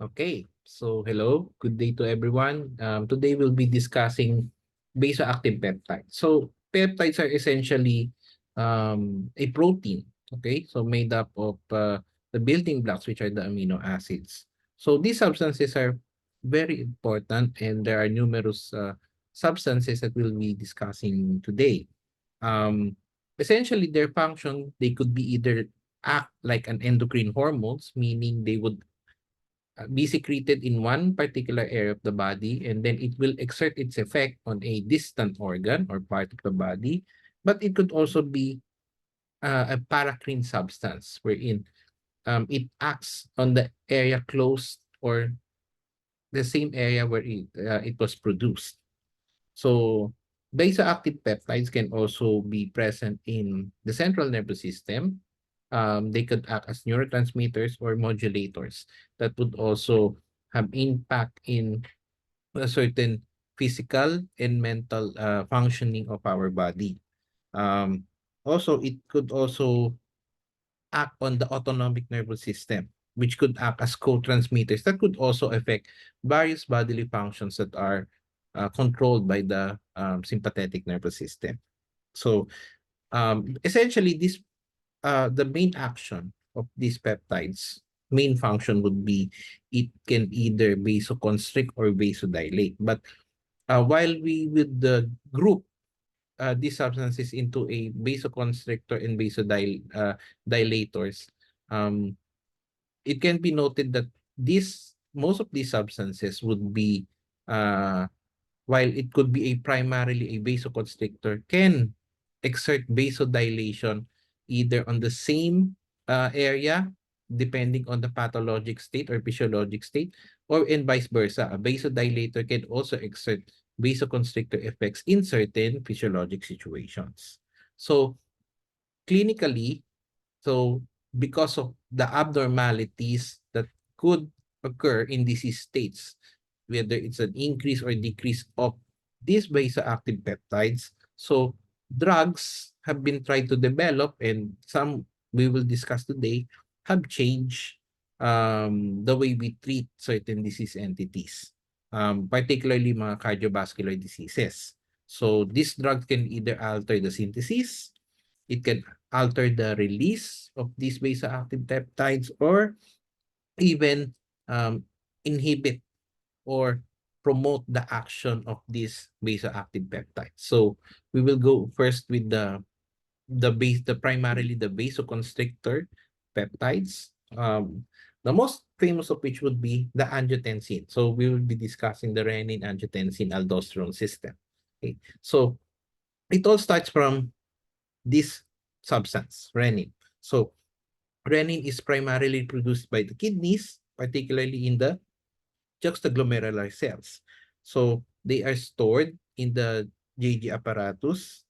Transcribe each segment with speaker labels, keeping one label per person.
Speaker 1: Okay, so hello, good day to everyone. Today we'll be discussing vasoactive peptides. So peptides are essentially a protein, okay? So made up of the building blocks, which are the amino acids. So these substances are very important, and there are numerous substances that we'll be discussing today. Um, Essentially, their function, they could be either act like an endocrine hormones, meaning they would be secreted in one particular area of the body, and then it will exert its effect on a distant organ or part of the body. But it could also be a paracrine substance wherein it acts on the area close or the same area where it was produced. So vasoactive peptides can also be present in the central nervous system. They could act as neurotransmitters or modulators that would also have impact in a certain physical and mental functioning of our body. Um, Also, it could also act on the autonomic nervous system, which could act as co-transmitters that could also affect various bodily functions that are controlled by the sympathetic nervous system. So essentially, the main action of these peptides, main function would be it can either vasoconstrict or vasodilate. But while we would group these substances into a vasoconstrictor and vasodilators, um, it can be noted that most of these substances would be, uh, while it could be a primarily a vasoconstrictor, can exert vasodilation either on the same area, depending on the pathologic state or physiologic state, or and vice versa. A vasodilator can also exert vasoconstrictor effects in certain physiologic situations. So clinically, so because of the abnormalities that could occur in disease states, whether it's an increase or decrease of these vasoactive peptides, so drugs have been tried to develop, and some we will discuss today have changed the way we treat certain disease entities, particularly mga cardiovascular diseases. So these drugs can either alter the synthesis, it can alter the release of these vasoactive peptides, or even inhibit or promote the action of these vasoactive peptides. So we will go first with the primarily the vasoconstrictor peptides. The most famous of which would be the angiotensin. So we will be discussing the renin, angiotensin, aldosterone system. Okay. So it all starts from this substance, renin. So renin is primarily produced by the kidneys, particularly in the juxtaglomerular cells. So they are stored in the Golgi apparatus,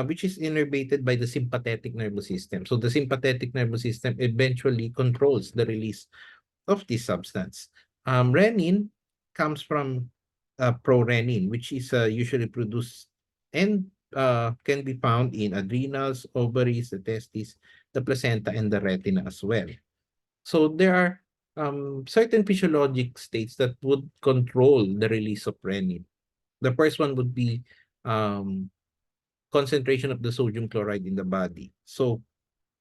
Speaker 1: which is innervated by the sympathetic nervous system. So the sympathetic nervous system eventually controls the release of this substance. Renin comes from prorenin, which is usually produced and can be found in adrenals, ovaries, the testes, the placenta, and the retina as well. So there are certain physiologic states that would control the release of renin. The first one would be um, concentration of the sodium chloride in the body. So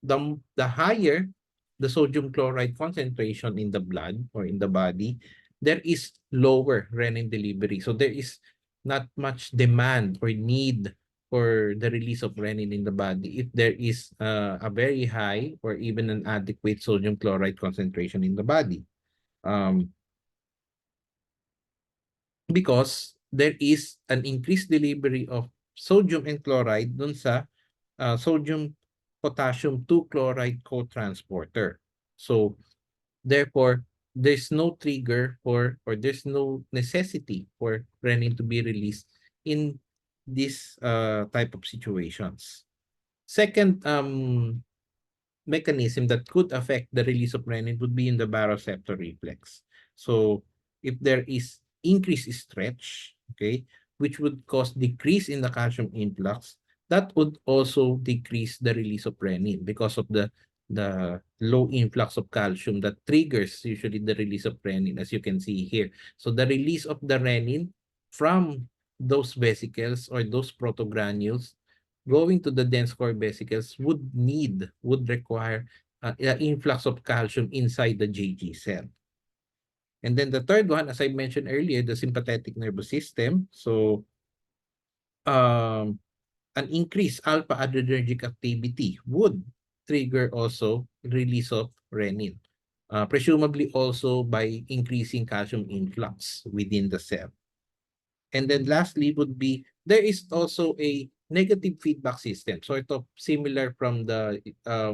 Speaker 1: the higher the sodium chloride concentration in the blood or in the body, there is lower renin delivery. So there is not much demand or need for the release of renin in the body if there is a very high or even an adequate sodium chloride concentration in the body. Um, because there is an increased delivery of sodium and chloride dun sa sodium potassium 2 chloride co-transporter. So therefore, there's no trigger for, or there's no necessity for renin to be released in this type of situations. Second mechanism that could affect the release of renin would be in the baroreceptor reflex. So if there is increased stretch, okay, which would cause decrease in the calcium influx, that would also decrease the release of renin because of the the low influx of calcium that triggers usually the release of renin, as you can see here. So the release of the renin from those vesicles or those protogranules going to the dense core vesicles would require an influx of calcium inside the JG cell. And then the third one, as I mentioned earlier, the sympathetic nervous system. So an increased alpha adrenergic activity would trigger also release of renin, presumably also by increasing calcium influx within the cell. And then lastly would be, there is also a negative feedback system, sort of similar from the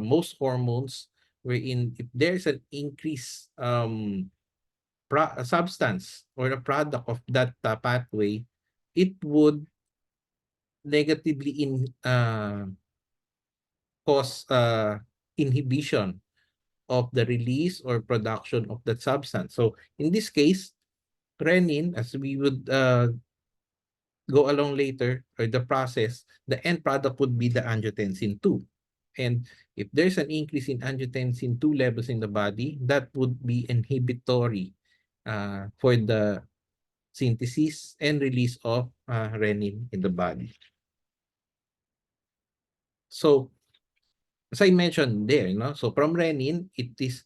Speaker 1: most hormones, wherein if there's an increase substance or a product of that pathway, it would negatively cause inhibition of the release or production of that substance. So in this case, renin, as we would go along later, or the process, the end product would be the angiotensin 2. And if there's an increase in angiotensin 2 levels in the body, that would be inhibitory for the synthesis and release of renin in the body. So as I mentioned there, so from renin, it is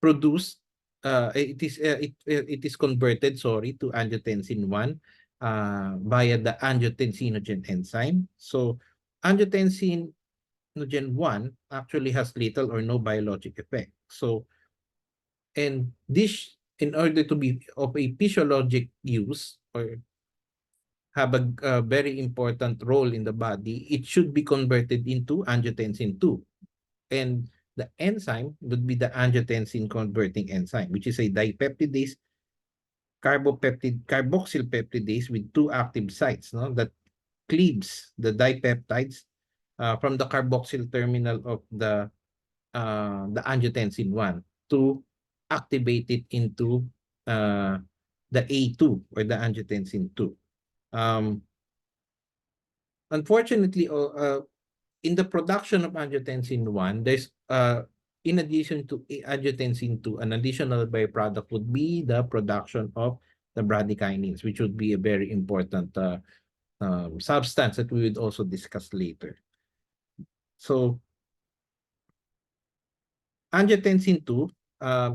Speaker 1: produced, it is converted, to angiotensin 1 via the angiotensinogen enzyme. So angiotensinogen 1 actually has little or no biologic effect. So, and this, in order to be of a physiologic use or have a very important role in the body, it should be converted into angiotensin 2. And the enzyme would be the angiotensin converting enzyme, which is a dipeptidase carboxyl peptidase with two active sites, that cleaves the dipeptides from the carboxyl terminal of the angiotensin 1 to activate it into the A2 or the angiotensin 2. Unfortunately, in the production of angiotensin 1, there's in addition to angiotensin 2, an additional byproduct would be the production of the bradykinins, which would be a very important substance that we would also discuss later. So angiotensin 2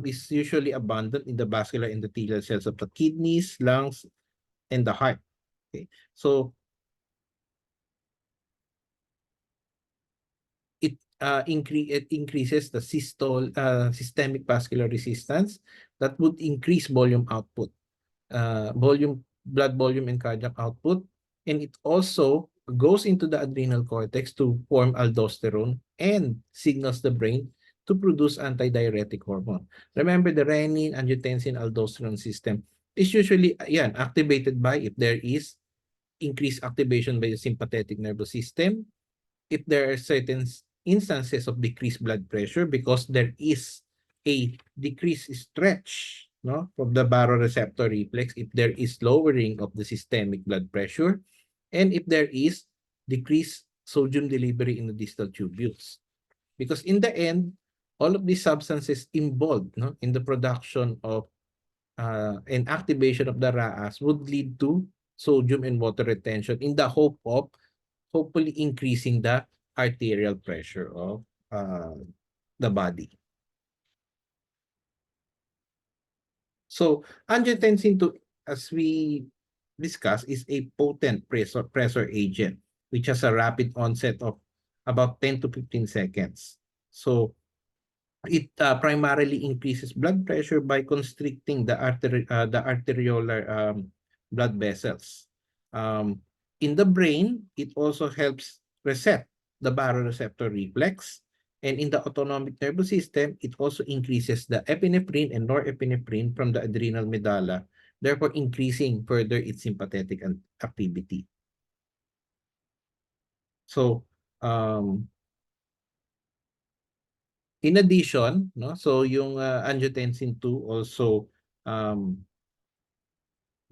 Speaker 1: is usually abundant in the vascular endothelial cells of the kidneys, lungs, and the heart. Okay, so it increases the systemic vascular resistance that would increase volume output, blood volume and cardiac output. And it also goes into the adrenal cortex to form aldosterone and signals the brain to produce antidiuretic hormone. Remember, the renin, angiotensin, aldosterone system is usually activated by, if there is increased activation by the sympathetic nervous system, if there are certain instances of decreased blood pressure because there is a decreased stretch of the baroreceptor reflex, if there is lowering of the systemic blood pressure, and if there is decreased sodium delivery in the distal tubules. Because in the end, all of these substances involved in the production of and activation of the RAAS would lead to sodium and water retention in the hope of hopefully increasing the arterial pressure of the body. So angiotensin 2, as we discussed, is a potent pressor agent which has a rapid onset of about 10 to 15 seconds. So it primarily increases blood pressure by constricting the arteriolar blood vessels. In the brain, it also helps reset the baroreceptor reflex. And in the autonomic nervous system, it also increases the epinephrine and norepinephrine from the adrenal medulla, therefore increasing further its sympathetic activity. So, in addition, so yung angiotensin 2 also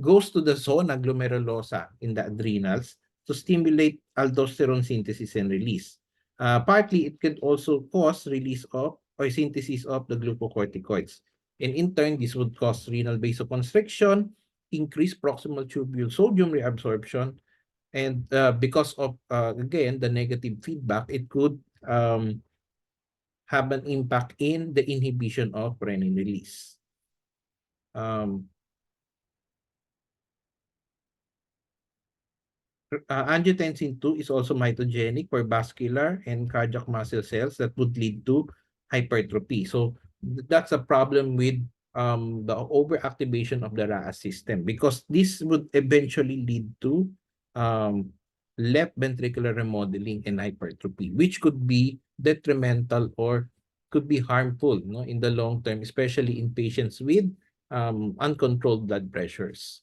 Speaker 1: goes to the zona glomerulosa in the adrenals to stimulate aldosterone synthesis and release. Partly, it could also cause release of or synthesis of the glucocorticoids. And in turn, this would cause renal vasoconstriction, increase proximal tubule sodium reabsorption, and because of, again, the negative feedback, it could have an impact in the inhibition of renin release. Um, Angiotensin 2 is also mitogenic for vascular and cardiac muscle cells that would lead to hypertrophy. So that's a problem with the overactivation of the RAAS system, because this would eventually lead to um, left ventricular remodeling and hypertrophy, which could be detrimental or could be harmful, no, in the long term, especially in patients with uncontrolled blood pressures.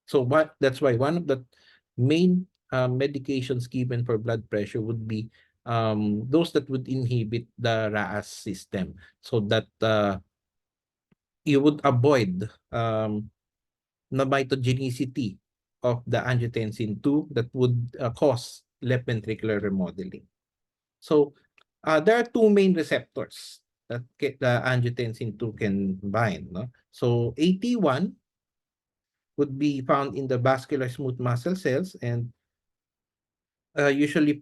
Speaker 1: So that's why one of the main medications given for blood pressure would be those that would inhibit the RAAS system, so that you would avoid the mitogenicity of the angiotensin 2 that would cause left ventricular remodeling. So there are two main receptors that the angiotensin 2 can bind. No? So AT1 would be found in the vascular smooth muscle cells, and usually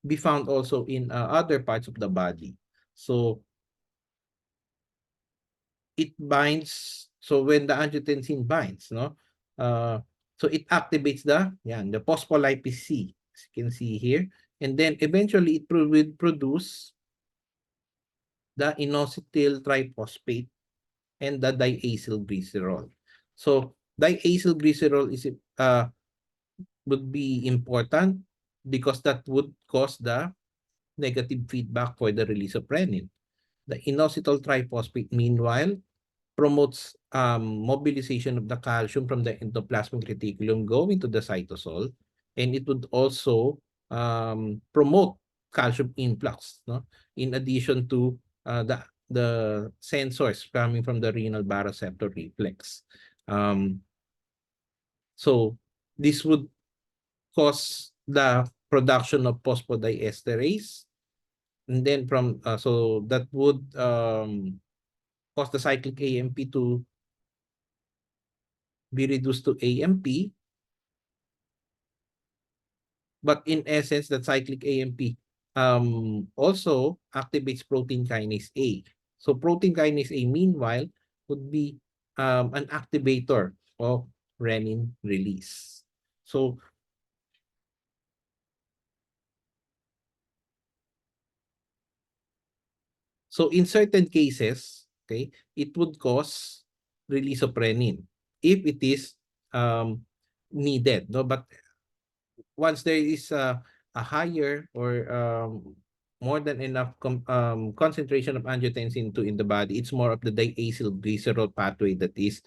Speaker 1: be found also in other parts of the body. So it binds, so when the angiotensin binds, no, uh, so it activates the phospholipase C, as you can see here, and then eventually it will produce the inositol triphosphate and the diacylglycerol. So diacylglycerol is would be important because that would cause the negative feedback for the release of renin. The inositol triphosphate, meanwhile, promotes mobilization of the calcium from the endoplasmic reticulum going to the cytosol, and it would also promote calcium influx, no? In addition to the sensors coming from the renal baroreceptor reflex. So this would cause the production of phosphodiesterase, and then so that would cause the cyclic AMP to be reduced to AMP, but in essence, the cyclic AMP also activates protein kinase A. So protein kinase A, meanwhile, would be an activator of renin release. So in certain cases, okay, it would cause release of renin if it is needed, no? But once there is a higher or more than enough concentration of angiotensin 2 in the body, it's more of the diacylglycerol pathway that is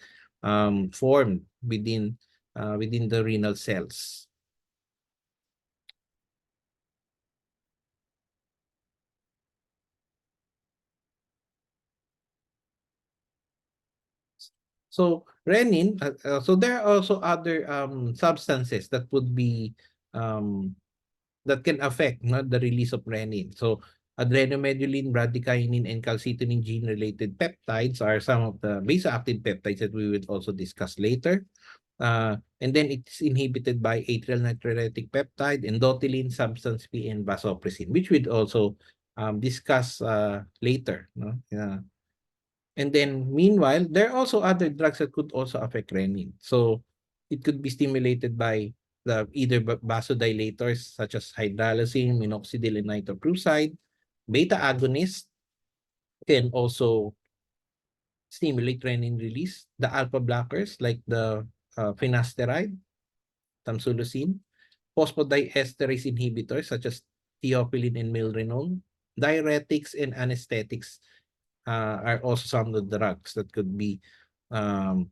Speaker 1: formed within the renal cells. So renin, so there are also other substances that would be um, that can affect, no, the release of renin. So adrenomedulin, bradykinin, and calcitonin gene-related peptides are some of the vasoactive peptides that we will also discuss later. And then it's inhibited by atrial natriuretic peptide, endothelin, substance P, and vasopressin, which we'd also discuss later. No? And then meanwhile, there are also other drugs that could also affect renin. So it could be stimulated by either vasodilators such as hydralazine, minoxidil, and nitroprusside. Beta agonists can also stimulate renin release. The alpha blockers like the finasteride, tamsulosin, phosphodiesterase inhibitors such as theophylline and milrinone, diuretics and anesthetics are also some of the drugs that could be um,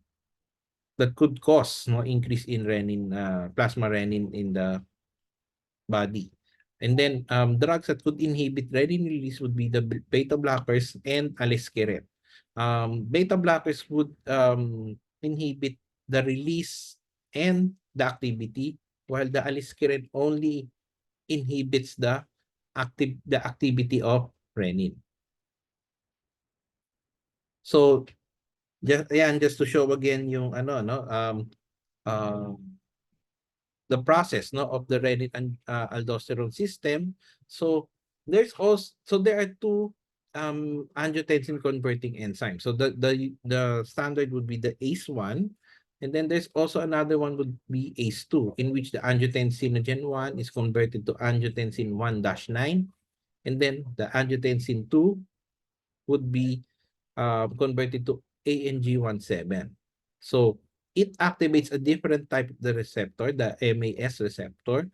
Speaker 1: that could cause no increase in renin, plasma renin in the body. And then drugs that could inhibit renin release would be the beta blockers and aliskiren. Beta blockers would inhibit the release and the activity while the aliskiren only inhibits the activity of renin. So just to show again yung the process of the renin and aldosterone system. So there are two angiotensin converting enzymes. So the standard would be the ACE1, and then there's also another one would be ACE2, in which the angiotensinogen 1 is converted to angiotensin 1-9, and then the angiotensin 2 would be converted to ANG17. So it activates a different type of the receptor, the MAS receptor,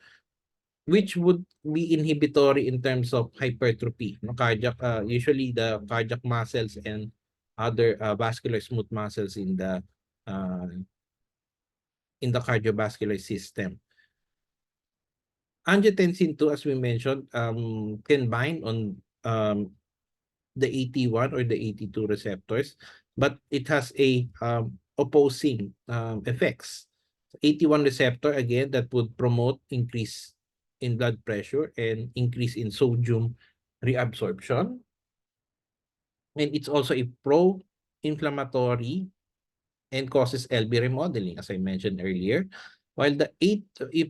Speaker 1: which would be inhibitory in terms of hypertrophy. Cardiac, usually the cardiac muscles and other vascular smooth muscles uh, in the cardiovascular system. Angiotensin 2, as we mentioned, can bind on the AT1 or the AT2 receptors, but it has a opposing effects. AT1 receptor, again, that would promote increase in blood pressure and increase in sodium reabsorption. And it's also a pro-inflammatory and causes LV remodeling, as I mentioned earlier. While if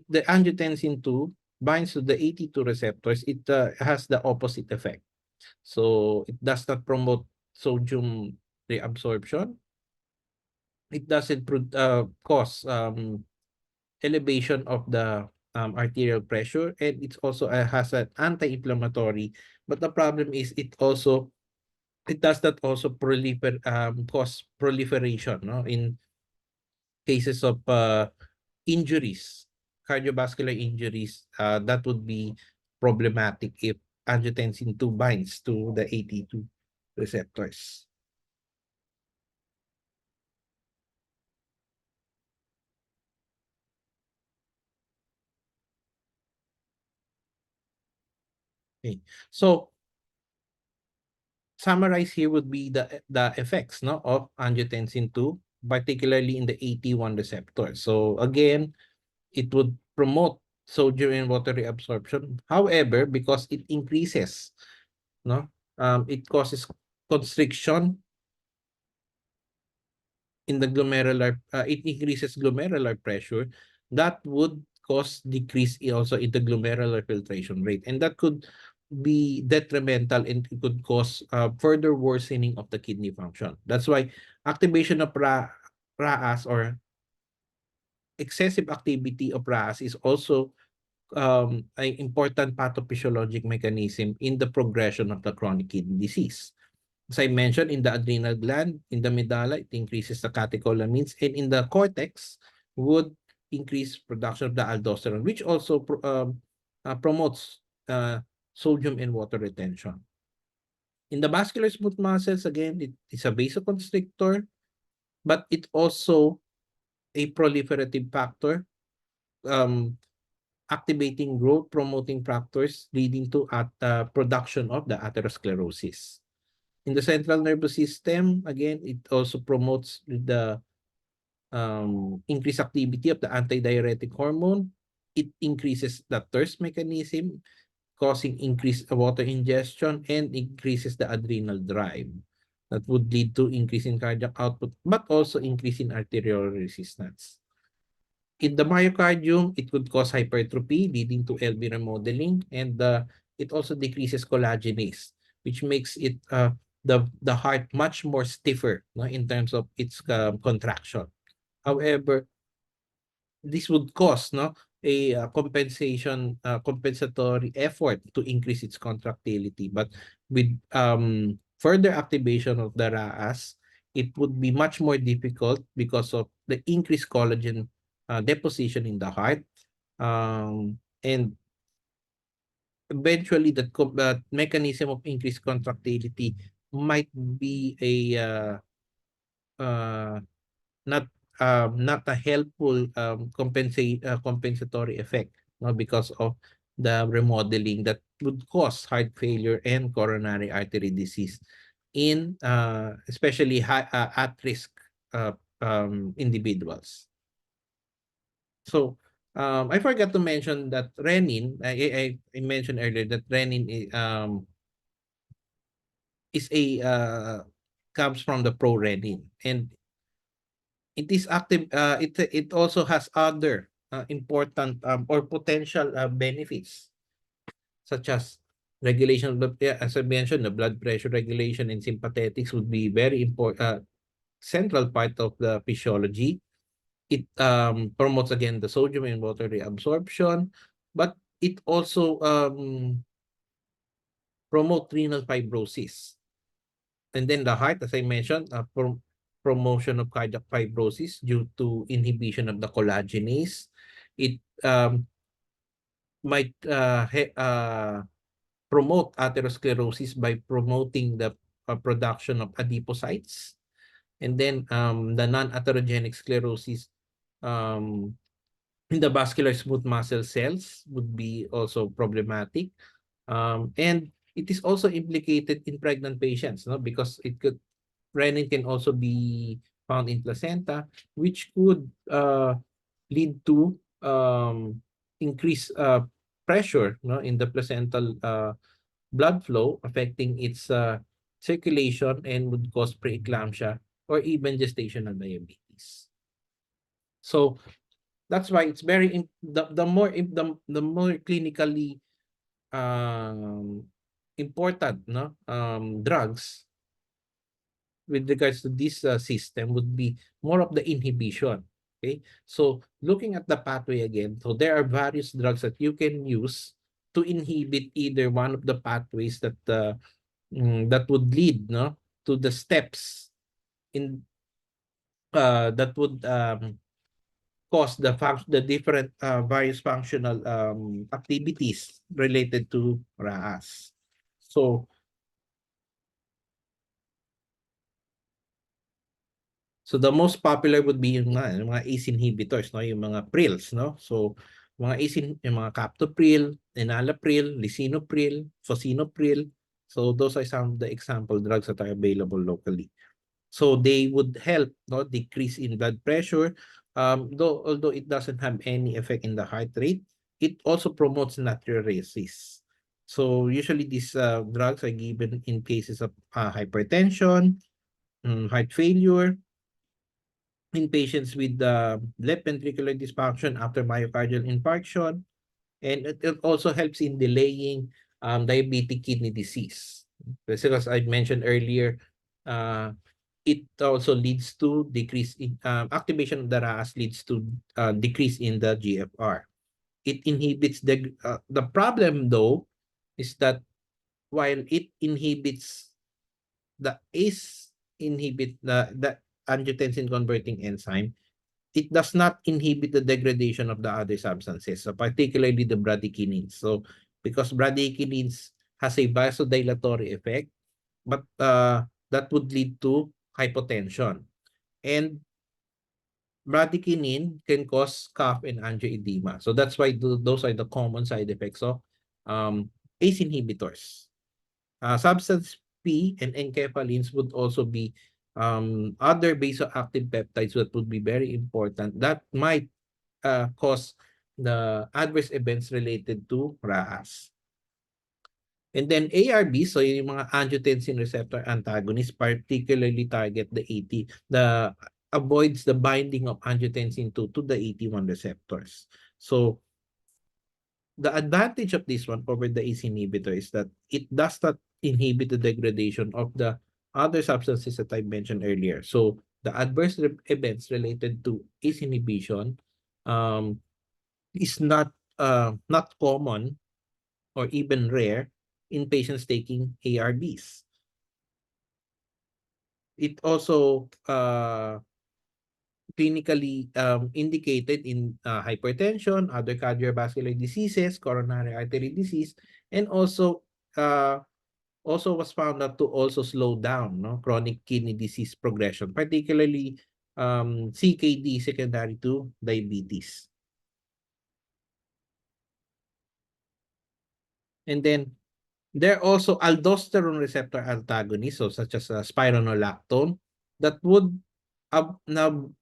Speaker 1: the angiotensin 2 binds to the AT2 receptors, it has the opposite effect. So it does not promote sodium reabsorption. It doesn't cause elevation of the arterial pressure, and it also has an anti-inflammatory. But the problem is it does not also cause proliferation, no, in cases of injuries, cardiovascular injuries. That would be problematic if angiotensin 2 binds to the AT2 receptors. Okay. So summarize here would be the effects, no, of angiotensin 2, particularly in the AT1 receptor. So again, it would promote sodium and water reabsorption. However, because it increases, no, it causes constriction in the glomerular, it increases glomerular pressure. That would cause decrease also in the glomerular filtration rate, and that could be detrimental and it could cause further worsening of the kidney function. That's why activation of RAAS or excessive activity of RAAS is also an important pathophysiologic mechanism in the progression of the chronic kidney disease. As I mentioned, in the adrenal gland, in the medulla, it increases the catecholamines, and in the cortex would increase production of the aldosterone, which also promotes sodium and water retention. In the vascular smooth muscles, again, it is a vasoconstrictor, but it also a proliferative factor, activating growth promoting factors leading to production of the atherosclerosis. In the central nervous system, again, it also promotes the increased activity of the antidiuretic hormone. It increases the thirst mechanism, causing increased water ingestion and increases the adrenal drive. That would lead to increase in cardiac output, but also increase in arterial resistance. In the myocardium, it could cause hypertrophy, leading to LV remodeling, and it also decreases collagenase, which makes it the heart much more stiffer, no, in terms of its contraction. However, this would cause, no, a compensatory effort to increase its contractility, but with further activation of the RAAS, it would be much more difficult because of the increased collagen deposition in the heart, and eventually that mechanism of increased contractility might be a not not a helpful compensatory effect, no, because of the remodeling that would cause heart failure and coronary artery disease in especially high, at risk individuals. So I forgot to mention that renin, I mentioned earlier that renin is a comes from the prorenin, and it is active. It also has other important or potential benefits, such as regulation of the, yeah, as I mentioned, the blood pressure regulation and sympathetics would be very important, central part of the physiology. It promotes again the sodium and water reabsorption, but it also promote renal fibrosis. And then the heart, as I mentioned, promotion of cardiac fibrosis due to inhibition of the collagenase. It might promote atherosclerosis by promoting the production of adipocytes. And then the non-atherogenic sclerosis um, in the vascular smooth muscle cells would be also problematic. And it is also implicated in pregnant patients, no? Because renin can also be found in placenta, which could lead to increased pressure, no, in the placental blood flow, affecting its circulation, and would cause preeclampsia or even gestational diabetes. So that's why it's very the more clinically important, no, drugs with regards to this system would be more of the inhibition. Okay, so looking at the pathway again, so there are various drugs that you can use to inhibit either one of the pathways that that would lead, no, to the steps in that would cause the different various functional activities related to RAAS. So the most popular would be yung mga ACE inhibitors, no, yung mga prils, no. So mga ACE, yung mga captopril, enalapril, lisinopril, fosinopril. So those are some of the example drugs that are available locally. So they would help, no, decrease in blood pressure. Although it doesn't have any effect in the heart rate, it also promotes natriuresis. So usually these drugs are given in cases of hypertension, heart failure, in patients with left ventricular dysfunction after myocardial infarction, and it also helps in delaying diabetic kidney disease. Because as I mentioned earlier, it also leads to decrease in activation of the RAS leads to decrease in the GFR. It inhibits the problem though is that while it inhibits the ACE inhibit the angiotensin converting enzyme, it does not inhibit the degradation of the other substances, so particularly the bradykinins. So because bradykinins has a vasodilatory effect, but that would lead to hypotension. And bradykinin can cause cough and angioedema. So that's why those are the common side effects of ACE inhibitors. Substance P and enkephalins would also be other vasoactive peptides that would be very important that might cause the adverse events related to RAAS. And then ARB, so yung mga angiotensin receptor antagonists, particularly target the avoids the binding of angiotensin 2 to the AT1 receptors. So the advantage of this one over the ACE inhibitor is that it does not inhibit the degradation of the other substances that I mentioned earlier. So the adverse events related to ACE inhibition is not common or even rare in patients taking ARBs. It also clinically indicated in hypertension, other cardiovascular diseases, coronary artery disease, and also was found out to also slow down, no, chronic kidney disease progression, particularly CKD secondary to diabetes. And then there are also aldosterone receptor antagonists, so such as spironolactone, that would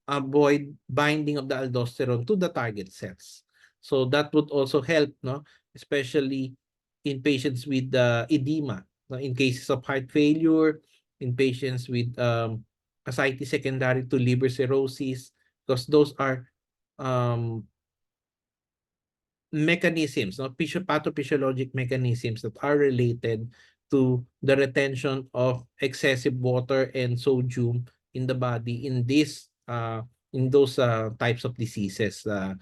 Speaker 1: avoid binding of the aldosterone to the target cells. So that would also help, no? Especially in patients with edema, no? In cases of heart failure, in patients with ascites secondary to liver cirrhosis, because those are um, mechanisms, no? Pathophysiologic mechanisms that are related to the retention of excessive water and sodium in the body in those types of diseases uh,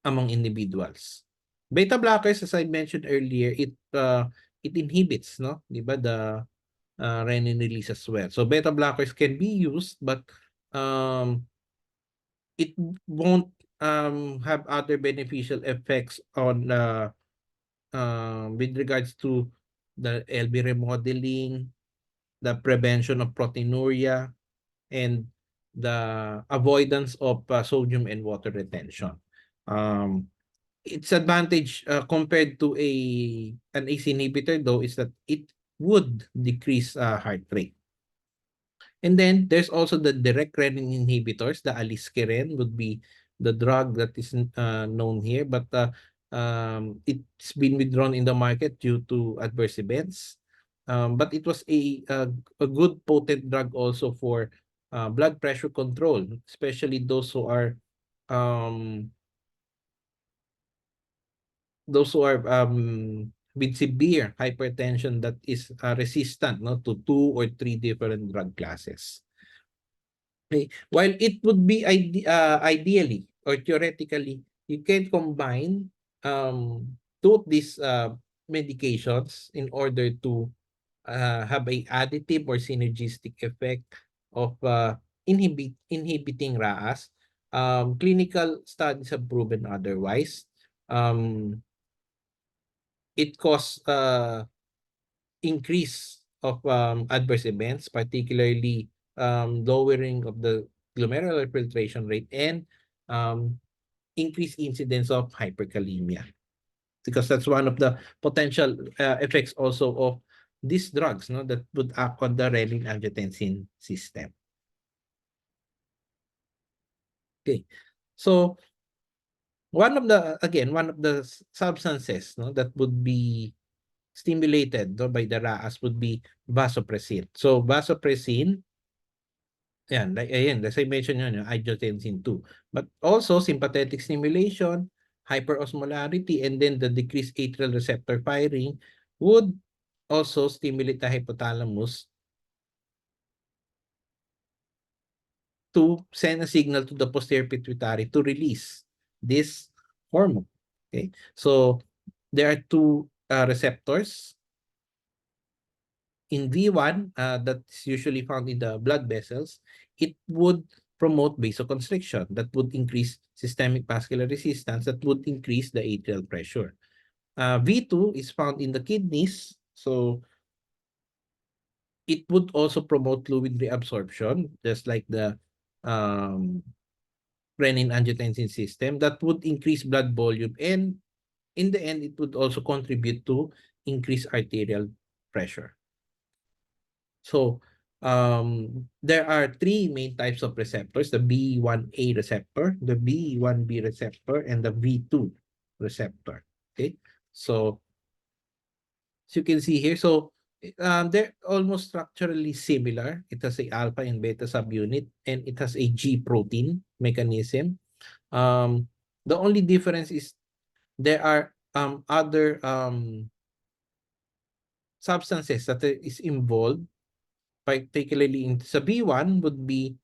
Speaker 1: among individuals. Beta blockers, as I mentioned earlier, it inhibits, no, 'di ba, the renin release as well. So beta blockers can be used, but um, it won't have other beneficial effects on with regards to the LV remodeling, the prevention of proteinuria, and the avoidance of sodium and water retention. Um, its advantage compared to an ACE inhibitor though is that it would decrease heart rate. And then there's also the direct renin inhibitors. The aliskiren would be the drug that is known here, but it's been withdrawn in the market due to adverse events. But it was a good potent drug also for blood pressure control, especially um, those who are with severe hypertension that is resistant, no, to 2 or 3 different drug classes. Okay. While it would be ideally or theoretically, you can combine two of these medications in order to have a additive or synergistic effect of inhibiting RAAS. Clinical studies have proven otherwise. It causes increase of adverse events, particularly lowering of the glomerular filtration rate and um, increased incidence of hyperkalemia. Because that's one of the potential effects also of these drugs, no, that would act on the renin-angiotensin system. Okay, so one of the substances, no, that would be stimulated, no, by the RAAS would be vasopressin. So vasopressin, yan, like, ayan, as I mentioned yun, yung angiotensin 2. But also sympathetic stimulation, hyperosmolarity, and then the decreased atrial receptor firing would also stimulate the hypothalamus to send a signal to the posterior pituitary to release this hormone. Okay, so there are two receptors in V1 that's usually found in the blood vessels. It would promote vasoconstriction that would increase systemic vascular resistance, that would increase the atrial pressure. V2 is found in the kidneys, so it would also promote fluid reabsorption, just like the um, renin-angiotensin system, that would increase blood volume, and in the end, it would also contribute to increased arterial pressure. So there are three main types of receptors: the B1A receptor, the B1B receptor, and the V2 receptor. Okay, so as you can see here, so they're almost structurally similar. It has a alpha and beta subunit, and it has a G protein mechanism. The only difference is there are other substances that is involved, particularly in sa B1 would be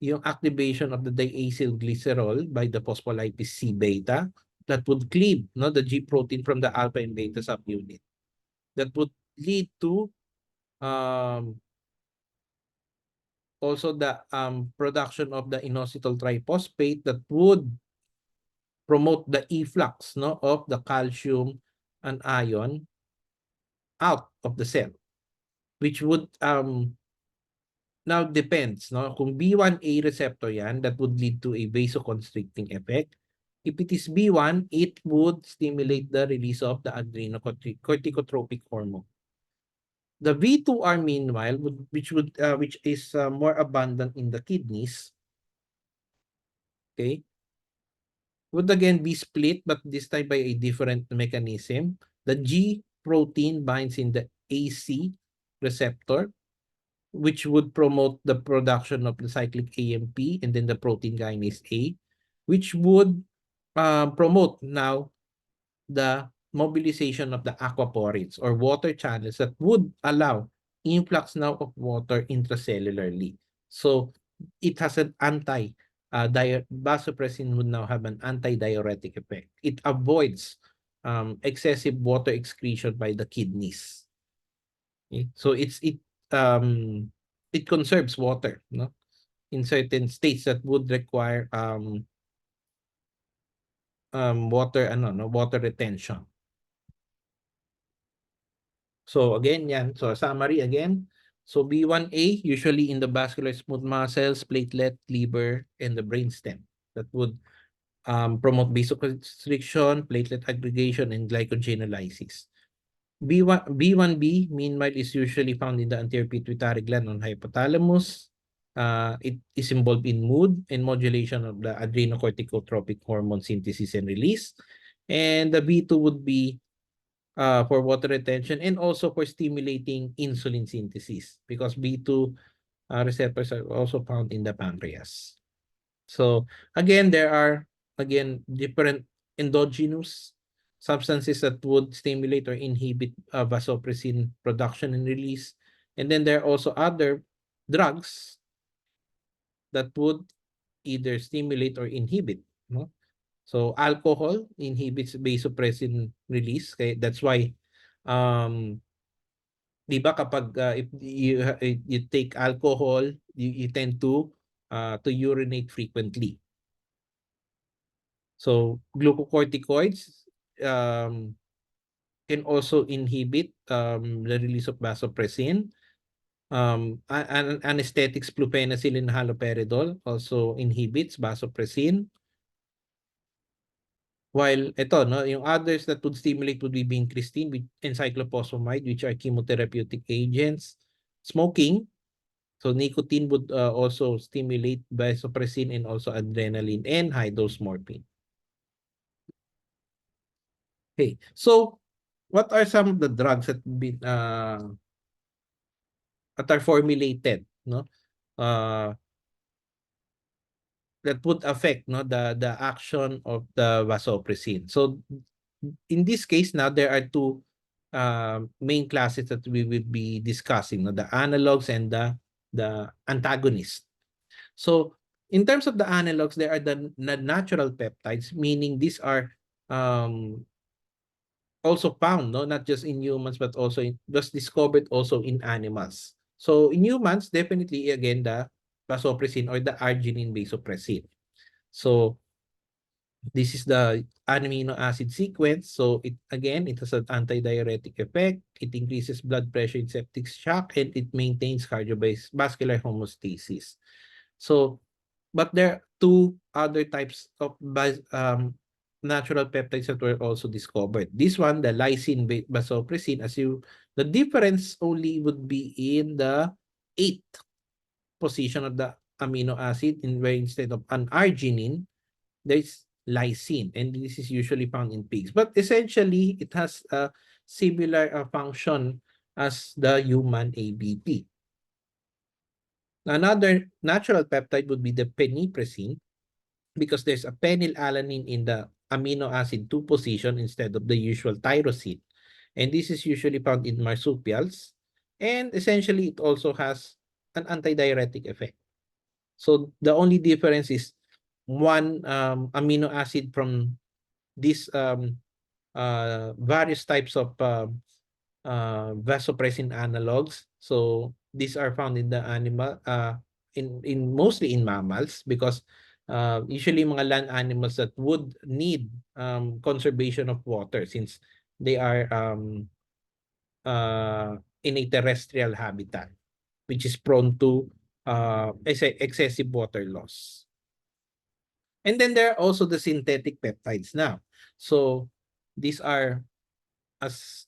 Speaker 1: yung activation of the diacylglycerol by the phospholipase C beta that would cleave, no, the G protein from the alpha and beta subunit. That would lead to also the production of the inositol triphosphate that would promote the efflux, no, of the calcium and ion out of the cell, which would now depends, no, kung B1A receptor yan, that would lead to a vasoconstricting effect. If it is B1, it would stimulate the release of the adrenocorticotropic hormone. The V2R meanwhile which is more abundant in the kidneys, okay, would again be split, but this time by a different mechanism. The G protein binds in the AC receptor, which would promote the production of the cyclic AMP and then the protein kinase A, which would promote now the mobilization of the aquaporins or water channels that would allow influx now of water intracellularly. So it has an vasopressin would now have an antidiuretic effect. It avoids excessive water excretion by the kidneys. Okay? So it conserves water, no? In certain states that would require water retention. So again, yan. So summary again. So B1A usually in the vascular smooth muscles, platelet, liver, and the brainstem. That would promote vasoconstriction, platelet aggregation, and glycogenolysis. B1B, meanwhile, is usually found in the anterior pituitary gland on hypothalamus. It is involved in mood and modulation of the adrenocorticotropic hormone synthesis and release. And the B2 would be for water retention and also for stimulating insulin synthesis because B2 receptors are also found in the pancreas. So again, there are different endogenous substances that would stimulate or inhibit vasopressin production and release. And then there are also other drugs that would either stimulate or inhibit. No? So alcohol inhibits vasopressin release. Okay? That's why di ba kapag if you take alcohol, you tend to urinate frequently. So glucocorticoids can also inhibit the release of vasopressin. Anesthetics, fluphenazine and haloperidol also inhibits vasopressin. While ito, no, yung others that would stimulate would be vincristine and cyclophosphamide, which are chemotherapeutic agents. Smoking, so nicotine would also stimulate vasopressin and also adrenaline and high-dose morphine. Okay, so what are some of the drugs that been that are formulated, no? That would affect the action of the vasopressin. So in this case now there are two main classes that we will be discussing, the analogs and the antagonists. So in terms of the analogs, there are the natural peptides, meaning these are also found, not just in humans but also was discovered also in animals. So in humans, definitely again the vasopressin or the arginine vasopressin. So this is the amino acid sequence. So it has an antidiuretic effect. It increases blood pressure in septic shock and it maintains cardiovascular homeostasis. So, but there are two other types of natural peptides that were also discovered. This one, the lysine vasopressin, the difference only would be in the 8th position of the amino acid, where instead of an arginine, there's lysine, and this is usually found in pigs. But essentially, it has a similar function as the human ABP. Another natural peptide would be the penipressin, because there's a phenylalanine in the amino acid 2 position instead of the usual tyrosine. And this is usually found in marsupials. And essentially, it also has an antidiuretic effect. So the only difference is one amino acid from these various types of vasopressin analogs. So these are found in the animal, in mostly in mammals, because usually mga land animals that would need conservation of water, since they are in a terrestrial habitat, which is prone to excessive water loss. And then there are also the synthetic peptides now. So these are, as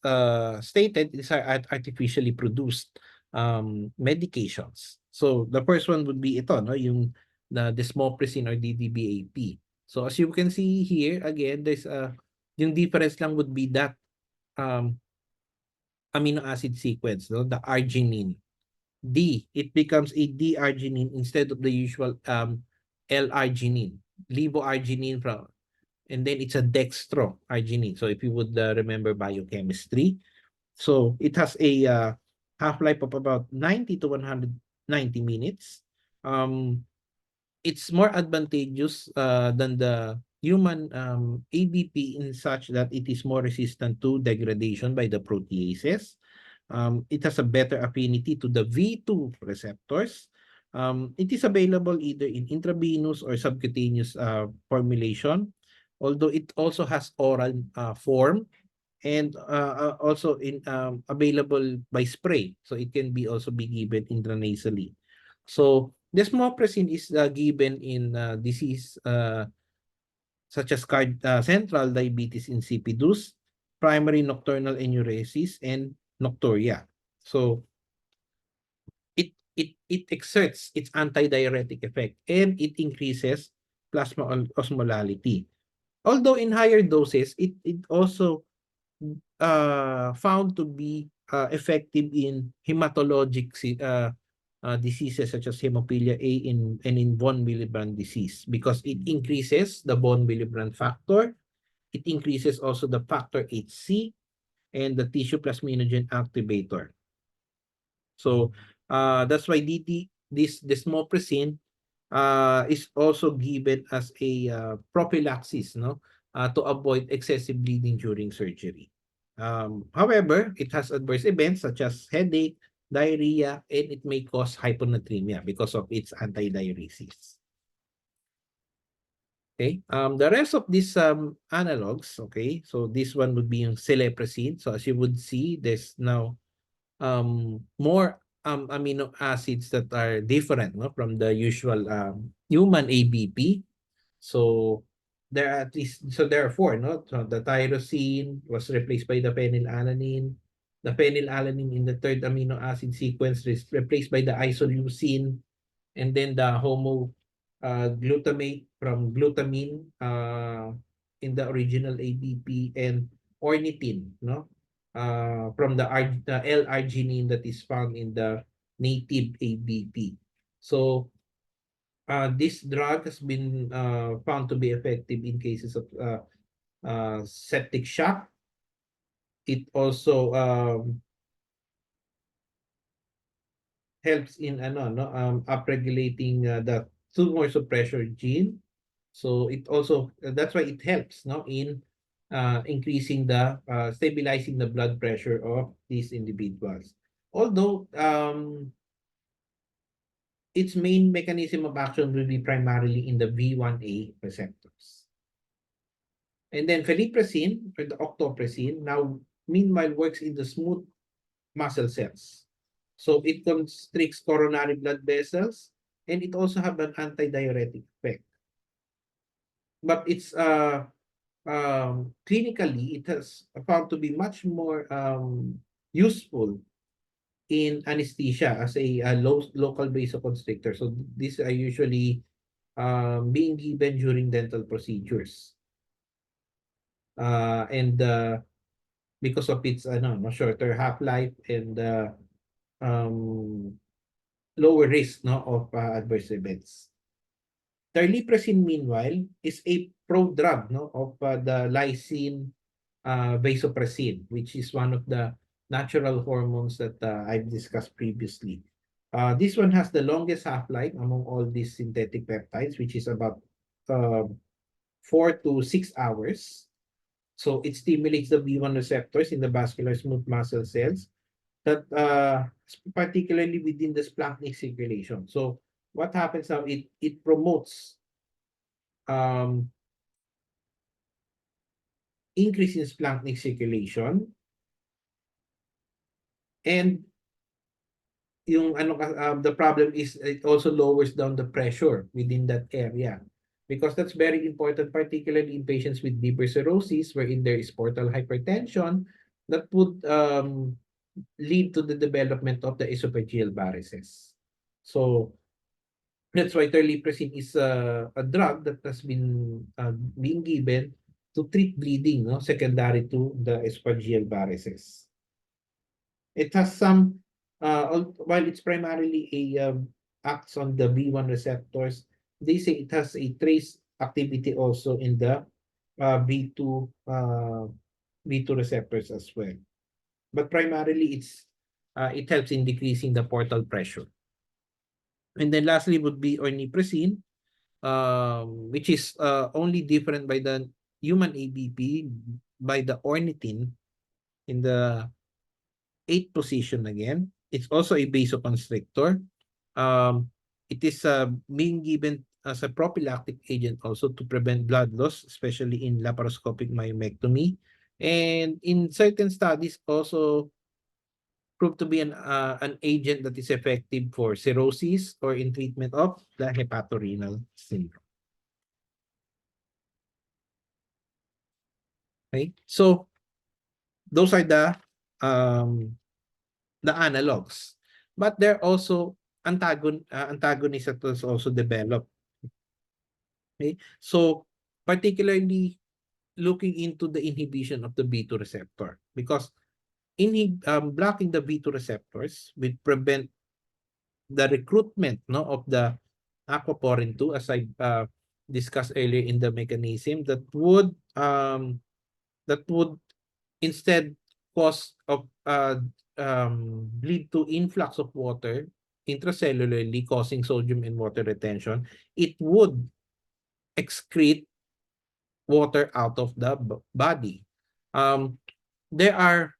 Speaker 1: stated, these are artificially produced medications. So the first one would be ito, yung the desmopressin or DDBAP. So as you can see here, again, there's yung difference lang would be that amino acid sequence, no? The arginine. D, it becomes a D-arginine instead of the usual L-arginine, levoarginine from, and then it's a dextroarginine. So if you would remember biochemistry, so it has a half-life of about 90 to 190 minutes. It's more advantageous than the human ABP in such that it is more resistant to degradation by the proteases. It has a better affinity to the V2 receptors. It is available either in intravenous or subcutaneous formulation, although it also has oral form and also in available by spray. So it can be also be given intranasally. So desmopressin is given in disease such as central diabetes insipidus, primary nocturnal enuresis, and nocturia. So it exerts its antidiuretic effect and it increases plasma osmolality. Although in higher doses, it also found to be effective in hematologic diseases such as hemophilia A and in von Willebrand disease because it increases the von Willebrand factor. It increases also the factor HC and the tissue plasminogen activator. So that's why this desmopressin is also given as a prophylaxis, no, to avoid excessive bleeding during surgery. However, it has adverse events such as headache, diarrhea, and it may cause hyponatremia because of its antidiuresis. Okay, the rest of these analogs, okay, so this one would be yung celeprezine. So as you would see, there's now more amino acids that are different, no, from the usual human ABP. So there are at least, so there are four, no? So the tyrosine was replaced by the phenylalanine. The phenylalanine in the third amino acid sequence is replaced by the isoleucine, and then the glutamate from glutamine in the original ABP, and ornithine, no? From the L-arginine that is found in the native ABP. So this drug has been found to be effective in cases of septic shock. It also helps in upregulating the tumor suppressor gene. So it also that's why it helps, no, in increasing the stabilizing the blood pressure of these individuals. Although its main mechanism of action will be primarily in the V1A receptors. And then feneprezine or the octopressin now meanwhile works in the smooth muscle cells. So it constricts coronary blood vessels and it also have an antidiuretic effect. But it's clinically it has found to be much more useful in anesthesia as a local vasoconstrictor. So these are usually being given during dental procedures. And because of its shorter half-life and lower risk, no, of adverse events. Terlipressin, meanwhile, is a prodrug, no, of the lysine vasopressin, which is one of the natural hormones that I've discussed previously. This one has the longest half-life among all these synthetic peptides, which is about 4 to 6 hours. So it stimulates the V1 receptors in the vascular smooth muscle cells that particularly within the splanchnic circulation. So what happens now, it promotes increase in splanchnic circulation, and yung the problem is it also lowers down the pressure within that area, because that's very important, particularly in patients with liver cirrhosis wherein there is portal hypertension that would lead to the development of the esophageal varices. So That's why terlipressin is a drug that has been being given to treat bleeding, no, secondary to the esophageal varices. It has some, while it's primarily acts on the B1 receptors, they say it has a trace activity also in the B2 B2 receptors as well. But primarily it helps in decreasing the portal pressure. And then lastly would be ornipresin, which is only different by the human ABP by the ornithine in the 8th position again. It's also a vasoconstrictor. Um, it is being given as a prophylactic agent also to prevent blood loss, especially in laparoscopic myomectomy. And in certain studies also proved to be an agent that is effective for cirrhosis or in treatment of the hepatorenal syndrome. Okay, so those are the analogs, but there are also antagonists that was also developed. Okay, so particularly looking into the inhibition of the B2 receptor, because blocking the B2 receptors will prevent the recruitment, no, of the aquaporin 2, as I discussed earlier in the mechanism that would instead cause of lead to influx of water intracellularly, causing sodium and water retention. It would excrete water out of the body. There are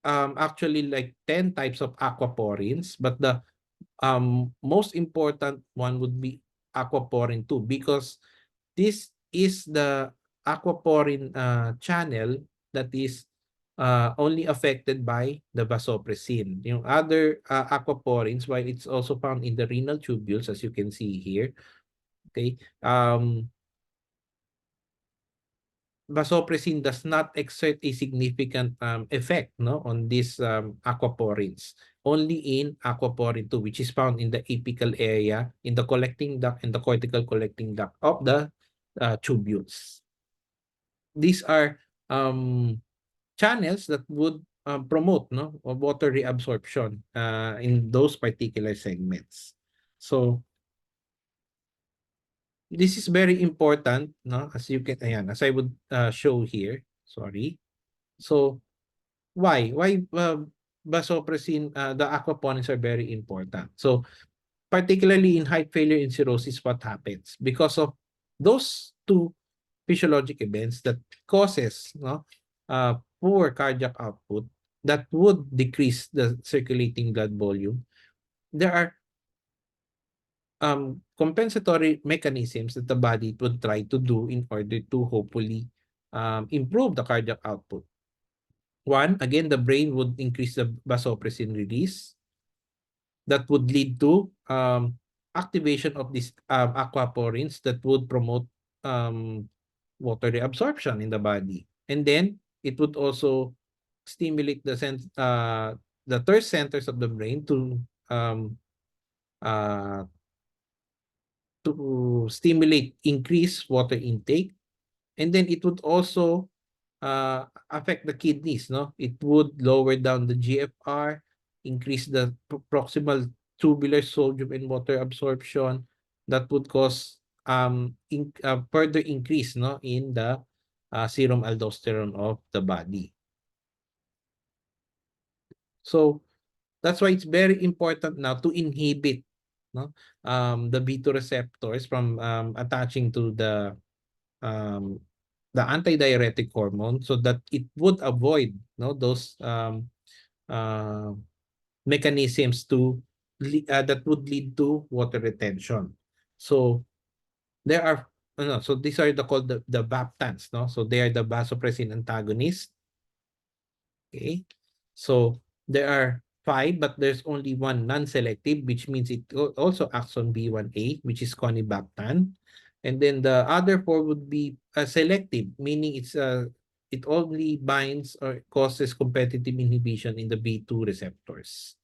Speaker 1: actually like 10 types of aquaporins, but the most important one would be aquaporin 2, because this is the aquaporin channel that is only affected by the vasopressin. Yung other aquaporins, while it's also found in the renal tubules, as you can see here, okay, vasopressin does not exert a significant effect, no, on these aquaporins. Only in aquaporin 2, which is found in the apical area, in the collecting duct and the cortical collecting duct of the tubules. These are channels that would promote, no, water reabsorption in those particular segments. So this is very important, no, as you can, ayan, as I would show here. Sorry. So why vasopressin, the aquaponins are very important. So particularly in heart failure and cirrhosis, what happens because of those two physiologic events that causes, no, poor cardiac output that would decrease the circulating blood volume. There are compensatory mechanisms that the body would try to do in order to hopefully improve the cardiac output. One, again, the brain would increase the vasopressin release. That would lead to activation of these aquaporins that would promote water reabsorption in the body. And then it would also stimulate the third centers of the brain um, uh, to stimulate increased water intake. And then it would also affect the kidneys, no? It would lower down the GFR, increase the proximal tubular sodium and water absorption. That would cause further increase, no, in the serum aldosterone of the body. So that's why it's very important now to inhibit, no, the B2 receptors from attaching to um, the antidiuretic hormone, so that it would avoid, no, those uh, mechanisms that would lead to water retention. So there are, no, so these are called the VAPTANs, no? So they are the vasopressin antagonists. Okay, so there are 5, but there's only one non-selective, which means it also acts on B1A, which is conibactan. And then the other 4 would be selective, meaning it only binds or causes competitive inhibition in the B2 receptors.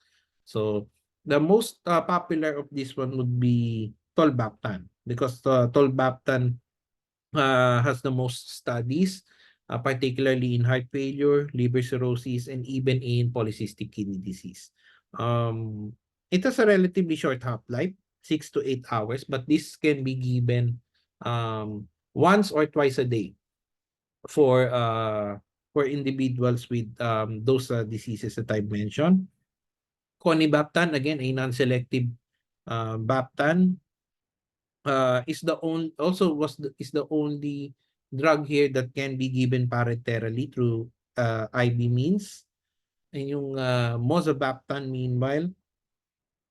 Speaker 1: So The most popular of this one would be tolvaptan, because tolvaptan has the most studies, particularly in heart failure, liver cirrhosis, and even in polycystic kidney disease. It has a relatively short half-life, 6 to 8 hours, but this can be given once or twice a day for individuals with those diseases that I mentioned. Conibaptan, again, a non-selective baptan, is the only is the only drug here that can be given parenterally through IV means. And yung mozabaptan, meanwhile,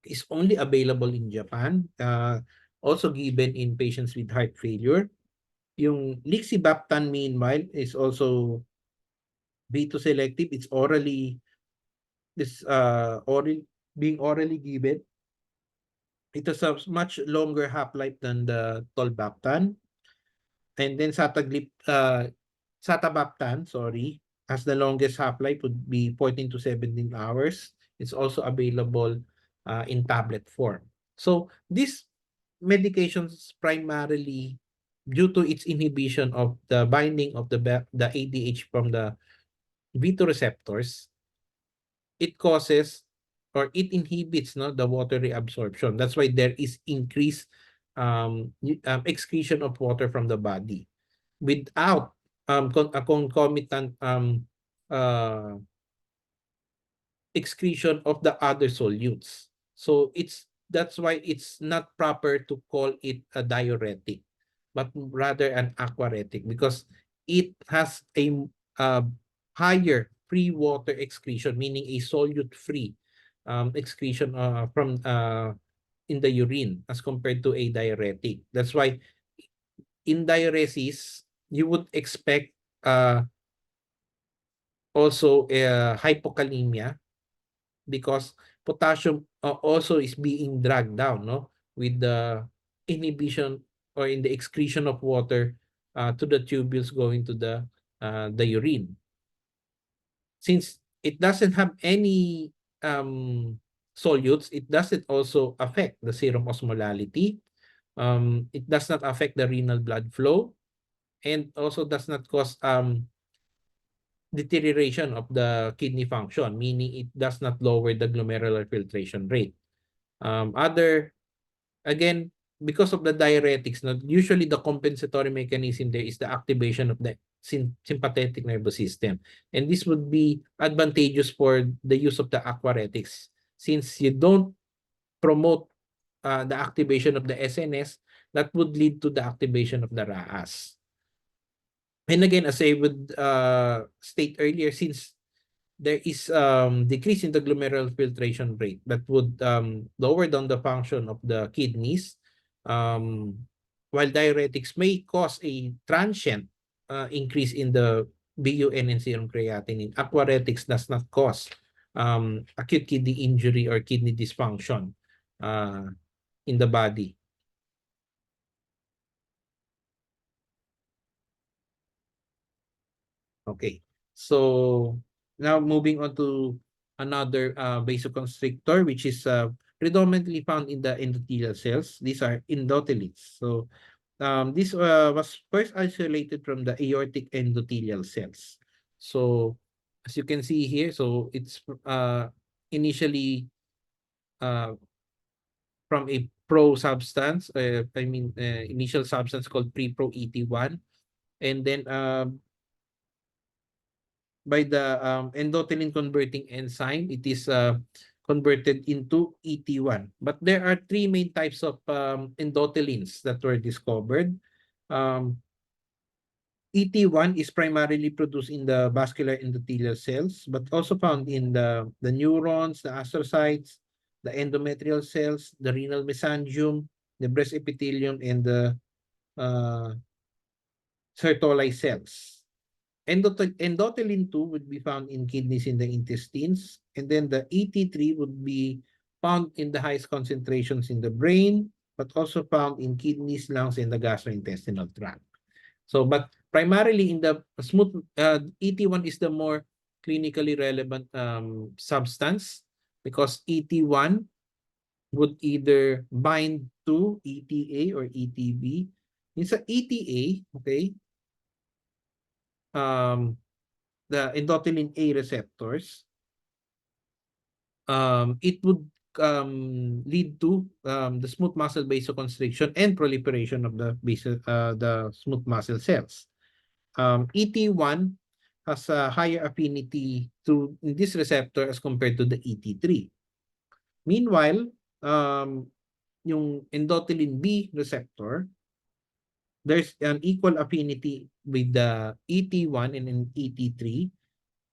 Speaker 1: is only available in Japan, also given in patients with heart failure. Yung lixibaptan, meanwhile, is also B2 selective. It's being orally given. It has a much longer half-life than the tolvaptan. And then satabaptan, sorry, has the longest half-life, would be 14 to 17 hours. It's also available in tablet form. So these medications primarily, due to its inhibition of the binding of the ADH from the V2 receptors, it causes, or it inhibits, the water reabsorption. That's why there is increased excretion of water from the body without a concomitant uh, excretion of the other solutes. So that's why it's not proper to call it a diuretic, but rather an aquaretic, because it has a higher free water excretion, meaning a solute-free excretion from in the urine as compared to a diuretic. That's why in diuresis, you would expect also hypokalemia, because potassium also is being dragged down, with the inhibition or in the excretion of water to the tubules going to the urine. Since it doesn't have any solutes, it doesn't also affect the serum osmolality. It does not affect the renal blood flow, and also does not cause deterioration of the kidney function, meaning it does not lower the glomerular filtration rate. Again, because of the diuretics, usually the compensatory mechanism there is the activation of the sympathetic nervous system. And this would be advantageous for the use of the aquaretics, since you don't promote the activation of the SNS, that would lead to the activation of the RAAS. And again, as I would state earlier, since there is decrease in the glomerular filtration rate, that would lower down the function of the kidneys, while diuretics may cause a transient increase in the BUN and serum creatinine, aquaretics does not cause acute kidney injury or kidney dysfunction in the body. Okay, so now moving on to another vasoconstrictor, which is predominantly found in the endothelial cells. These are endothelins. So this was first isolated from the aortic endothelial cells. So as you can see here, so it's initially from a pro substance, initial substance called pre-pro-ET1, and then by the endothelin converting enzyme, it is converted into ET1. But there are three main types of endothelins that were discovered. ET1 is primarily produced in the vascular endothelial cells, but also found in the neurons, the astrocytes, the endometrial cells, the renal mesangium, the breast epithelium, and the Sertoli cells. Endothelin 2 would be found in kidneys in the intestines, and then the ET3 would be found in the highest concentrations in the brain, but also found in kidneys, lungs, and the gastrointestinal tract. So, but primarily in the smooth, ET1 is the more clinically relevant substance, because ET1 would either bind to ETA or ETB. Yung sa ETA, okay, the endothelin A receptors, it would lead to the smooth muscle vasoconstriction and proliferation of the smooth muscle cells. ET1 has a higher affinity to this receptor as compared to the ET3. Meanwhile, yung endothelin B receptor, there's an equal affinity with the ET1 and ET3,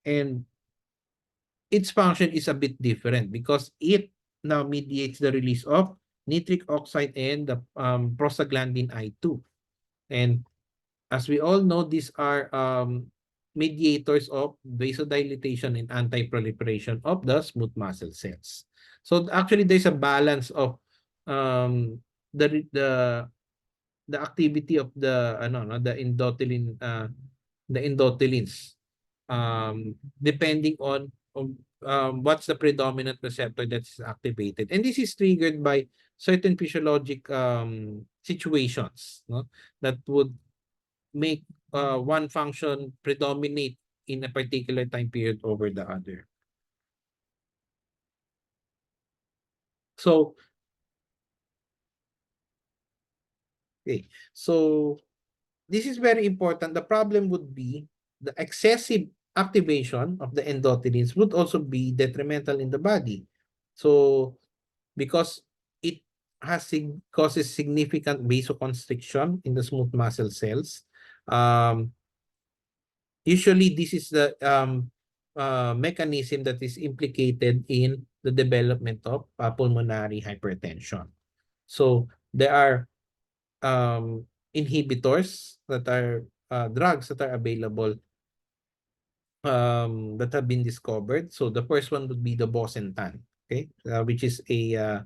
Speaker 1: and its function is a bit different because it now mediates the release of nitric oxide and the prostaglandin I2. And as we all know, these are mediators of vasodilatation and anti-proliferation of the smooth muscle cells. So actually, there's a balance of um, the the activity of the the endothelins depending on what's the predominant receptor that's activated, and this is triggered by certain physiologic situations, no, that would make one function predominate in a particular time period over the other. So okay, so this is very important. The problem would be the excessive activation of the endothelins would also be detrimental in the body. So because it causes significant vasoconstriction in the smooth muscle cells. Usually this is the mechanism that is implicated in the development of pulmonary hypertension. So there are inhibitors that are drugs that are available that have been discovered. So the first one would be the bosentan, okay, which is a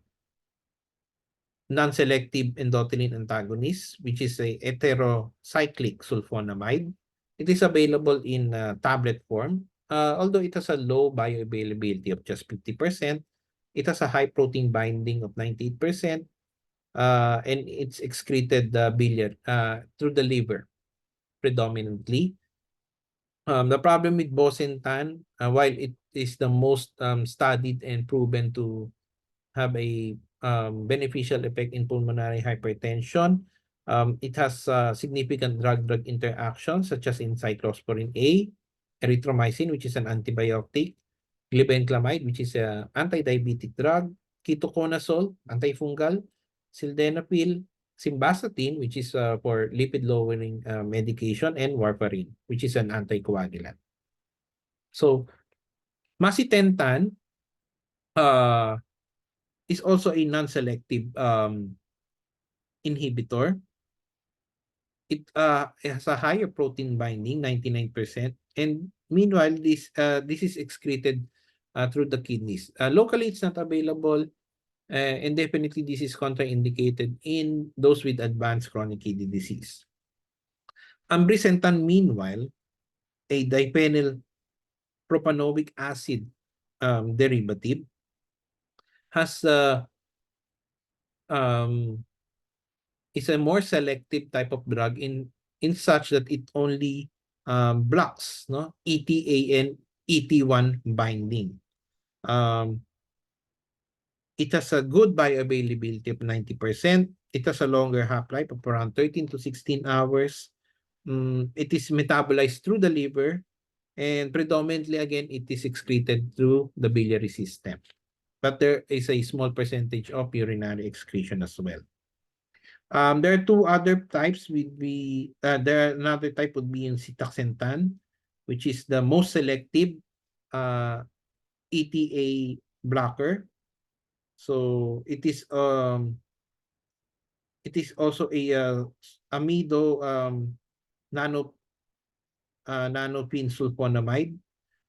Speaker 1: non-selective endothelin antagonist, which is a heterocyclic sulfonamide. It is available in tablet form. Although it has a low bioavailability of just 50%, it has a high protein binding of 98%, and it's excreted through the liver predominantly. The problem with bosentan, while it is the most studied and proven to have a beneficial effect in pulmonary hypertension, it has significant drug-drug interactions such as in cyclosporin A, erythromycin, which is an antibiotic, glibenclamide, which is an anti-diabetic drug, ketoconazole, antifungal, sildenafil, simvastatin, which is for lipid-lowering medication, and warfarin, which is an anticoagulant. So, macitentan is also a non-selective inhibitor. It has a higher protein binding, 99%, and meanwhile, this is excreted through the kidneys. Locally, it's not available, and definitely this is contraindicated in those with advanced chronic kidney disease. Ambrisentan, meanwhile, a diphenyl propanoic acid derivative, has is a more selective type of drug in such that it only blocks ETA and ET1 binding. It has a good bioavailability of 90%. It has a longer half-life of around 13 to 16 hours. It is metabolized through the liver, and predominantly, again, it is excreted through the biliary system. But there is a small percentage of urinary excretion as well. There are two other types. Another type would be in sitaxantan, which is the most selective ETA blocker. So it is also a amido nanopene sulfonamide,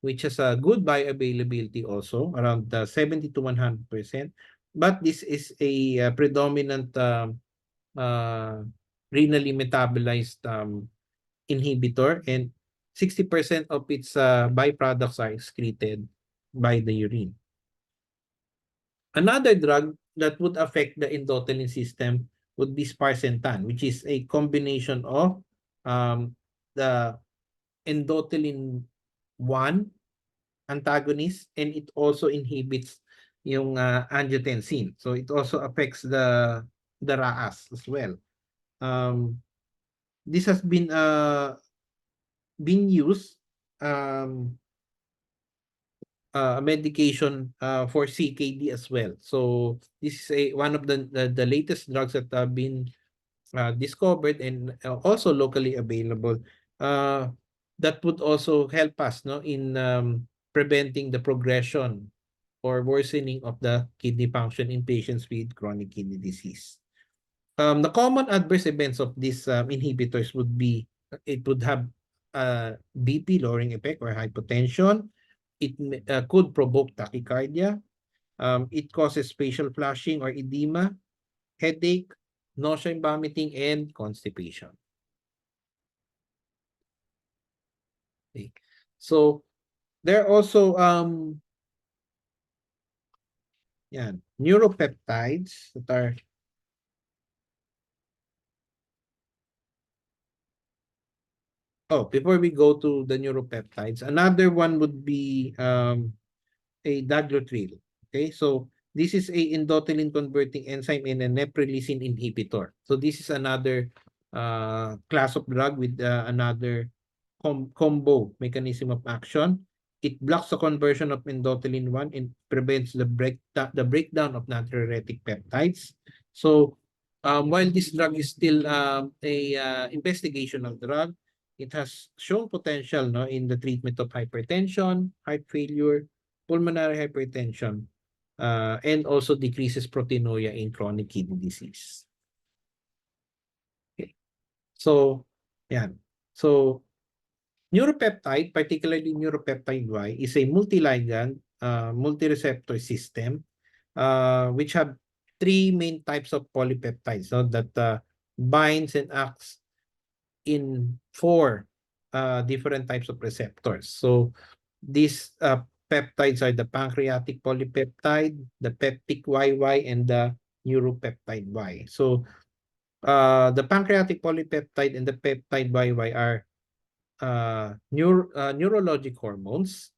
Speaker 1: which has a good bioavailability also, around 70 to 100%. But this is a predominant renally metabolized inhibitor, and 60% of its byproducts are excreted by the urine. Another drug that would affect the endothelin system would be sparsentan, which is a combination of the endothelin 1 antagonist, and it also inhibits yung angiotensin. So it also affects the RAAS as well. This has been used a medication for CKD as well. So this is one of the latest drugs that have been discovered and also locally available, that would also help us, no, in preventing the progression or worsening of the kidney function in patients with chronic kidney disease. The common adverse events of these inhibitors would be, it would have BP lowering effect or hypotension. It could provoke tachycardia. It causes facial flushing or edema, headache, nausea and vomiting, and constipation. Okay. So there are also neuropeptides that are before we go to the neuropeptides, another one would be a daglutryl. Okay, so this is a endothelin converting enzyme and a neprilysin inhibitor. So this is another class of drug with another combo mechanism of action. It blocks the conversion of endothelin 1 and prevents the breakdown of natriuretic peptides. So while this drug is still a investigational drug, it has shown potential, no, in the treatment of hypertension, heart failure, pulmonary hypertension, and also decreases proteinuria in chronic kidney disease. Okay. So, yan. So, neuropeptide, particularly neuropeptide Y, is a multi-ligand, multi-receptor system, which have three main types of polypeptides, no, that binds and acts in four different types of receptors. So these peptides are the pancreatic polypeptide, the peptic YY, and the neuropeptide Y. So the pancreatic polypeptide and the peptide YY are neurologic hormones,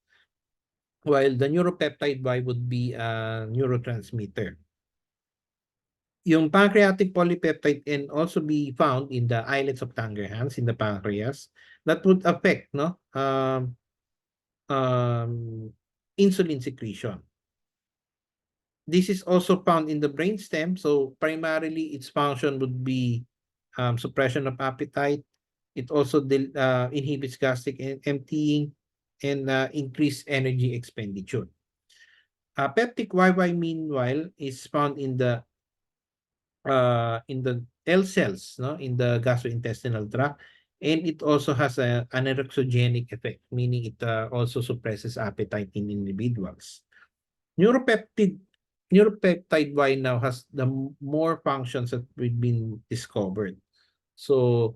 Speaker 1: while the neuropeptide Y would be a neurotransmitter. Yung pancreatic polypeptide can also be found in the islets of Langerhans in the pancreas that would affect, no, insulin secretion. This is also found in the brainstem. So primarily its function would be suppression of appetite. It also inhibits gastric emptying and increased energy expenditure. Peptic YY, meanwhile, is found in the L cells, no, in the gastrointestinal tract, and it also has an anorexogenic effect, meaning it also suppresses appetite in individuals. Neuropeptide Y now has the more functions that we've been discovered. So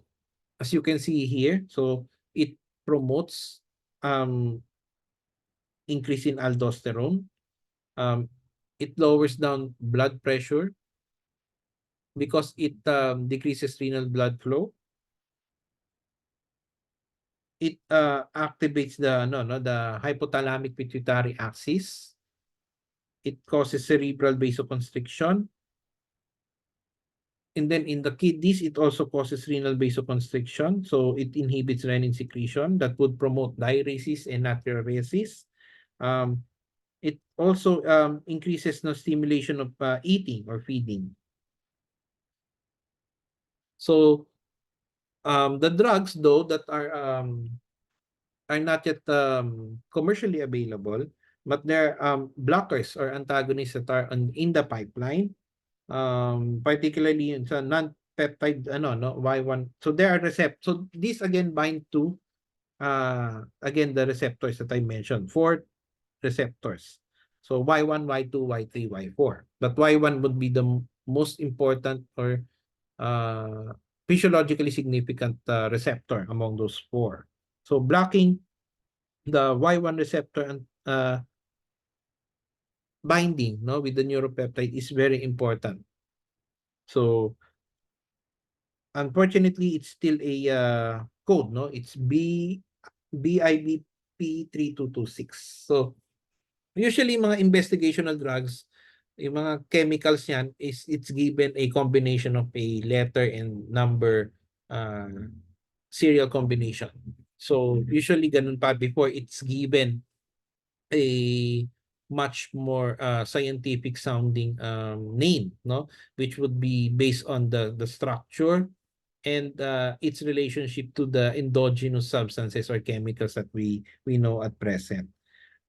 Speaker 1: as you can see here, so it promotes increase in aldosterone. It lowers down blood pressure because it decreases renal blood flow. It activates the hypothalamic pituitary axis. It causes cerebral vasoconstriction. And then in the kidneys, it also causes renal vasoconstriction. So it inhibits renin secretion that would promote diuresis and natriuresis. It also increases the stimulation of eating or feeding. So the drugs, though, that are not yet commercially available, but they're blockers or antagonists that are in the pipeline, particularly in sa non-peptide Y1. So there are so these again bind to again the receptors that I mentioned, four receptors. So Y1, Y2, Y3, Y4. But Y1 would be the most important or physiologically significant receptor among those four. So blocking the Y1 receptor and binding, no, with the neuropeptide is very important. So unfortunately, it's still a code, no? It's BIBP 3226. So usually mga investigational drugs, yung mga chemicals niyan is it's given a combination of a letter and number serial combination. So usually ganun pa before it's given a much more scientific sounding name, no, which would be based on the structure and its relationship to the endogenous substances or chemicals that we know at present.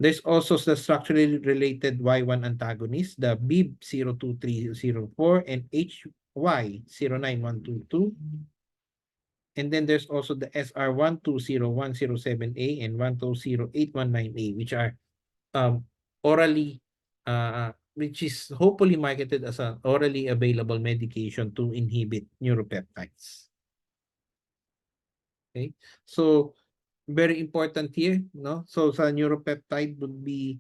Speaker 1: There's also the structurally related Y1 antagonist, the BIB02304 and HY09122. And then there's also the SR120107A and 120819A, which are orally, which is hopefully marketed as an orally available medication to inhibit neuropeptides. Okay, so very important here, no? So sa neuropeptide would be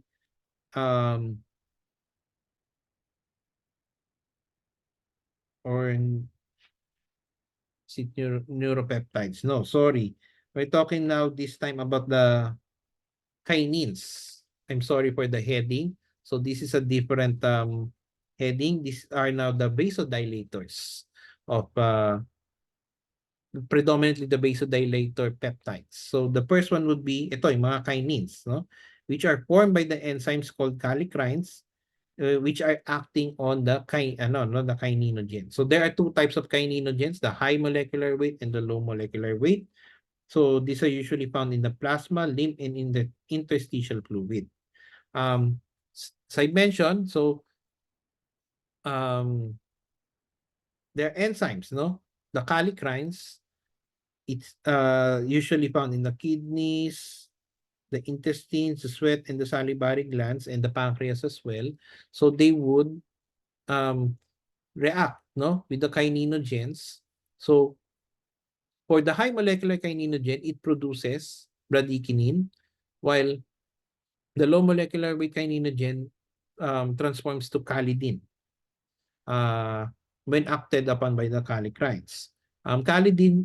Speaker 1: or neuropeptides. No, sorry. We're talking now this time about the kinins. I'm sorry for the heading. So this is a different heading. These are now the vasodilators of predominantly the vasodilator peptides. So the first one would be ito, yung mga kinins, no? Which are formed by the enzymes called kallikreins, which are acting on the the kininogen. So there are two types of kininogens, the high molecular weight and the low molecular weight. So these are usually found in the plasma, lymph, and in the interstitial fluid. As I mentioned, so they're enzymes, no? The kallikreins, it's usually found in the kidneys, the intestines, the sweat, and the salivary glands, and the pancreas as well. So they would react, no, with the kininogens. So for the high molecular kininogen, it produces bradykinin, while the low molecular weight kininogen transforms to kallidin when acted upon by the kallikreins. Kallidin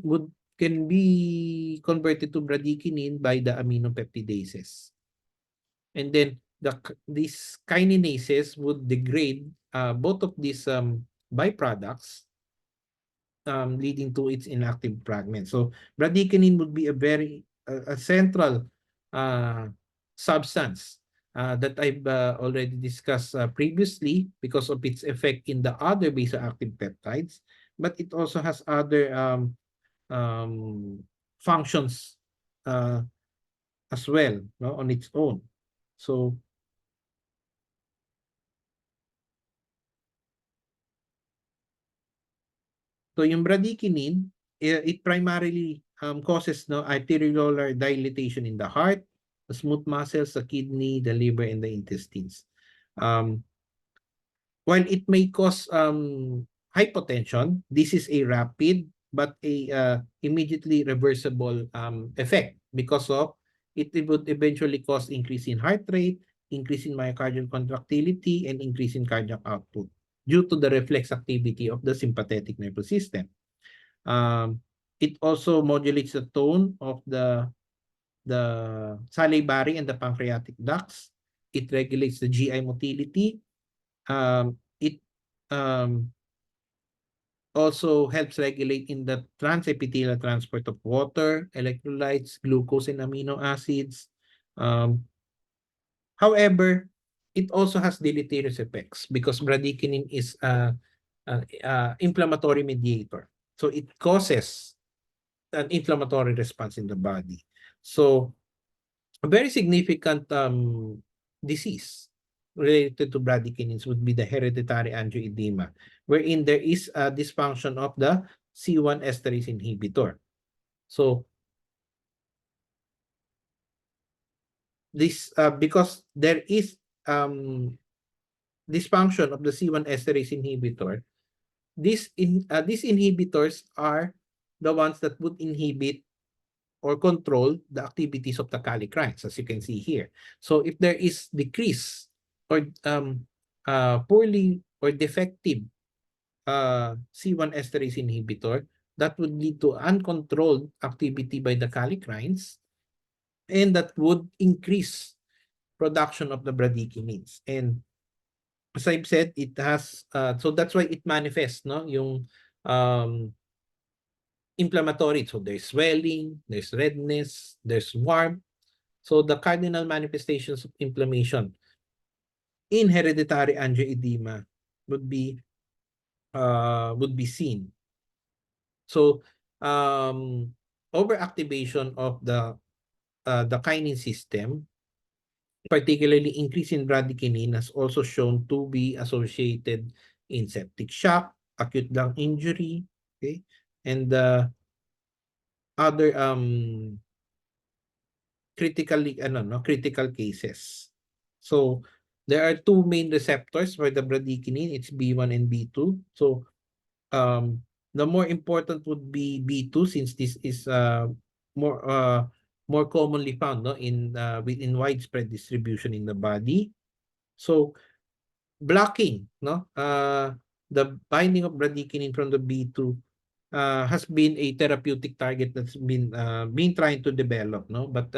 Speaker 1: can be converted to bradykinin by the aminopeptidases. And then these kininases would degrade both of these byproducts, leading to its inactive fragment. So bradykinin would be a very a central substance that I've already discussed previously because of its effect in the other vasoactive peptides, but it also has other functions as well, no, on its own. So yung bradykinin, it primarily causes arteriolar dilatation in the heart, the smooth muscles, the kidney, the liver, and the intestines. While it may cause hypotension, this is a rapid but a immediately reversible effect because of it would eventually cause increase in heart rate, increase in myocardial contractility, and increase in cardiac output due to the reflex activity of the sympathetic nervous system. It also modulates the tone of the salivary and the pancreatic ducts. It regulates the GI motility. It also helps regulate in the transepithelial transport of water, electrolytes, glucose, and amino acids. However, it also has deleterious effects because bradykinin is an inflammatory mediator. So it causes an inflammatory response in the body. So a very significant disease related to bradykinins would be the hereditary angioedema, wherein there is a dysfunction of the C1 esterase inhibitor. So this because there is dysfunction of the C1 esterase inhibitor, these inhibitors are the ones that would inhibit or control the activities of the kallikreins, as you can see here. So if there is decrease or poorly or defective C1 esterase inhibitor, that would lead to uncontrolled activity by the kallikreins, and that would increase production of the bradykinins. And as I've said, it has so that's why it manifests, no, yung inflammatory. So there's swelling, there's redness, there's warmth. So the cardinal manifestations of inflammation in hereditary angioedema would be seen. So overactivation of the kinin system, particularly increase in bradykinin, has also shown to be associated in septic shock, acute lung injury, okay, and other critical cases. So there are two main receptors for the bradykinin. It's B1 and B2. So the more important would be B2, since this is more more commonly found, no, within widespread distribution in the body. So blocking, no, the binding of bradykinin from the B2 has been a therapeutic target that's been trying to develop, no, but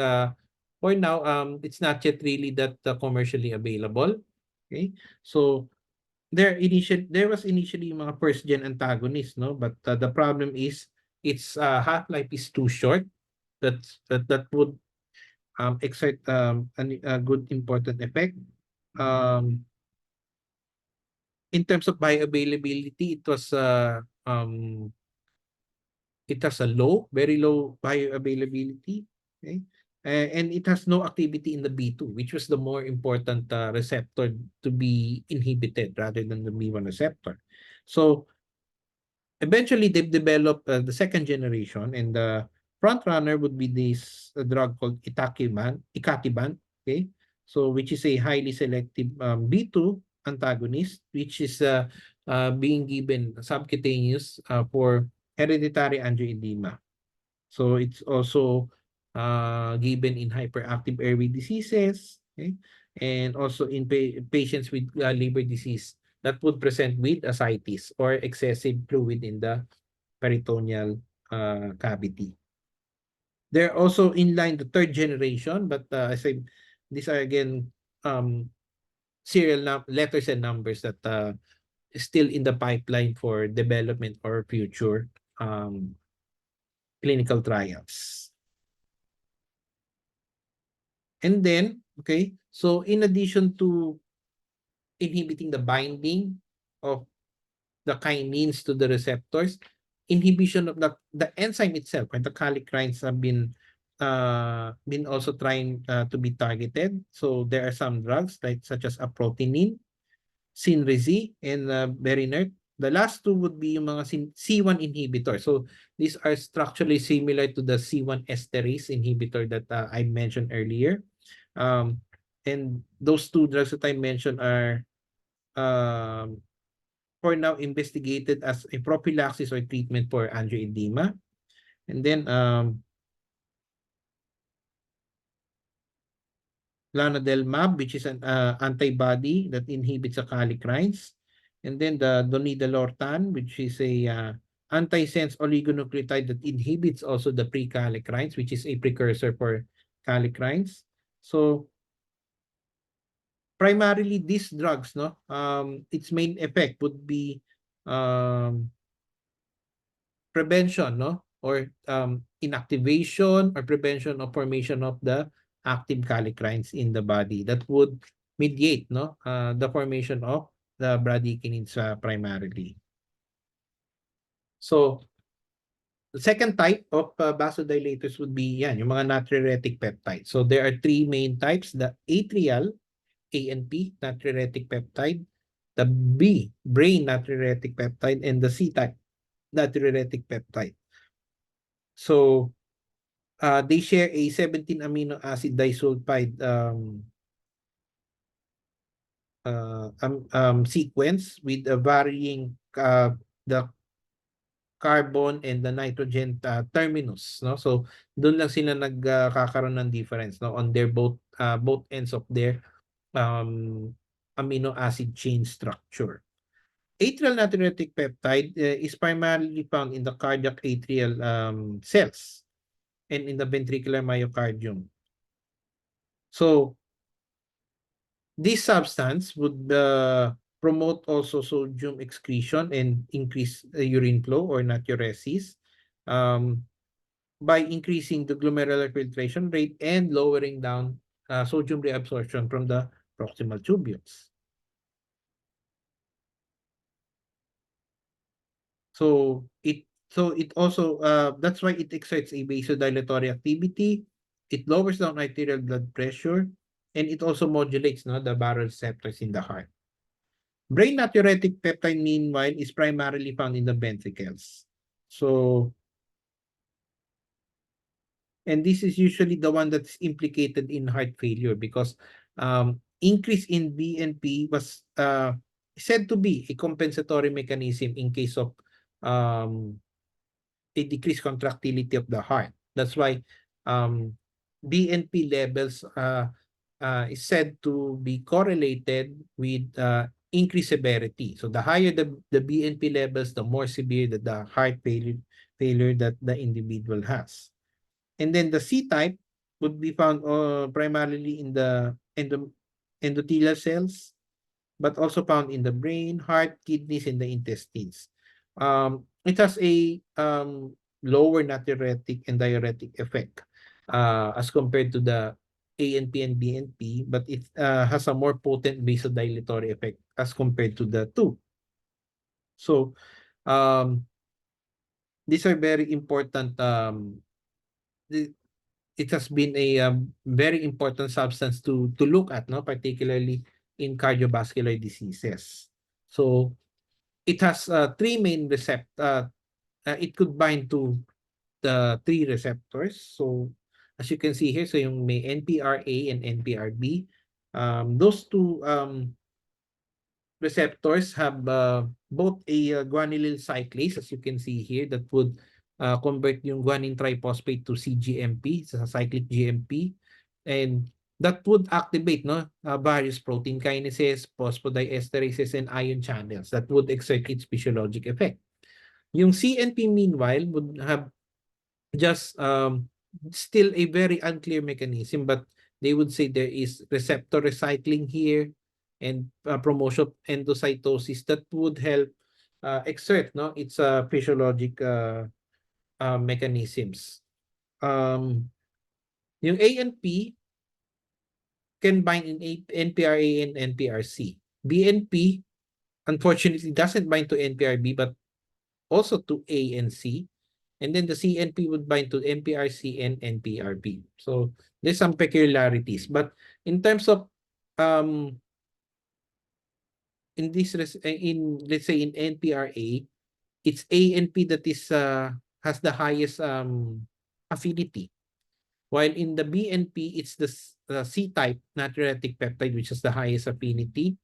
Speaker 1: for now it's not yet really that commercially available. Okay, so there was initially mga first gen antagonist, no, but the problem is its half-life is too short. That would exert a good important effect. In terms of bioavailability, it has a very low bioavailability, okay? And it has no activity in the B2, which was the more important receptor to be inhibited rather than the B1 receptor. So eventually they've developed the second generation, and the front runner would be this drug called icatibant, okay? So which is a highly selective B2 antagonist, which is being given subcutaneous for hereditary angioedema. So it's also given in hyperactive airway diseases, okay? And also in patients with liver disease that would present with ascites or excessive fluid in the peritoneal cavity. They're also in line the third generation, but as I these are again serial letters and numbers that still in the pipeline for development or future clinical trials. And then, okay, so in addition to inhibiting the binding of the kinins to the receptors, inhibition of the enzyme itself, and the kallikreins have been also trying to be targeted. So there are some drugs like such as aprotinin, Cinrezi, and Berinert. The last two would be yung mga C1 inhibitors. So these are structurally similar to the C1 esterase inhibitor that I mentioned earlier. And those two drugs that I mentioned are for now investigated as a prophylaxis or treatment for angioedema. And then lanadelumab, which is an antibody that inhibits the kallikreins. And then the donidalortan, which is a antisense oligonucleotide that inhibits also the prekallikreins, which is a precursor for kallikreins. So primarily these drugs, no, its main effect would be prevention, no, or inactivation or prevention of formation of the active kallikreins in the body that would mediate, no, the formation of the bradykinins primarily. So the second type of vasodilators would be yan, yung mga natriuretic peptides. So there are three main types: the atrial ANP natriuretic peptide, the B brain natriuretic peptide, and the C type natriuretic peptide. So they share a 17 amino acid disulfide sequence with a varying the carbon and the nitrogen terminus, no? So doon lang sila nagkakaroon ng difference, no, on their both ends of their amino acid chain structure. Atrial natriuretic peptide is primarily found in the cardiac atrial cells and in the ventricular myocardium. So this substance would promote also sodium excretion and increase urine flow or natriuresis by increasing the glomerular filtration rate and lowering down sodium reabsorption from the proximal tubules. So it also that's why it exerts a vasodilatory activity. It lowers down arterial blood pressure, and it also modulates the baroreceptors in the heart. Brain natriuretic peptide, meanwhile, is primarily found in the ventricles. So, and this is usually the one that's implicated in heart failure because increase in BNP was said to be a compensatory mechanism in case of um, a decreased contractility of the heart. That's why BNP levels is said to be correlated with increased severity. So the higher the BNP levels, the more severe the heart failure that the individual has. And then the C type would be found primarily in the endothelial cells, but also found in the brain, heart, kidneys, and the intestines. It has a lower natriuretic and diuretic effect as compared to the ANP and BNP, but it has a more potent vasodilatory effect as compared to the two. So these are very important. It has been a very important substance to look at, particularly in cardiovascular diseases. So it has three main receptors. It could bind to the three receptors. So as you can see here, so yung may NPRA and NPRB. Those two receptors have both a guanylyl cyclase, as you can see here, that would convert yung guanine triphosphate to cGMP, sa cyclic GMP, and that would activate various protein kinases, phosphodiesterases, and ion channels that would exert its physiologic effect. Yung CNP, meanwhile, would have just still a very unclear mechanism, but they would say there is receptor recycling here and promotion of endocytosis that would help exert its physiologic mechanisms. Yung ANP can bind in NPRA and NPRC. BNP, unfortunately, doesn't bind to NPRB, but also to A and C. And then the CNP would bind to NPRC and NPRB. So there's some peculiarities. But in terms of in let's say in NPRA, it's ANP that is has the highest affinity. While in the BNP, it's the C-type natriuretic peptide which has the highest affinity.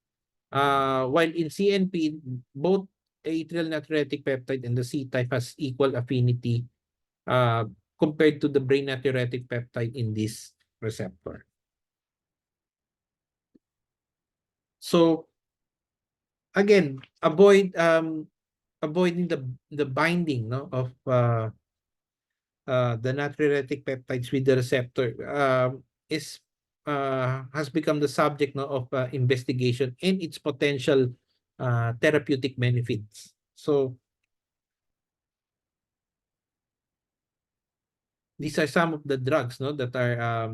Speaker 1: While in CNP, both atrial natriuretic peptide and the C-type has equal affinity compared to the brain natriuretic peptide in this receptor. So again, avoiding the binding of the natriuretic peptides with the receptor is has become the subject of investigation and its potential therapeutic benefits. So these are some of the drugs that are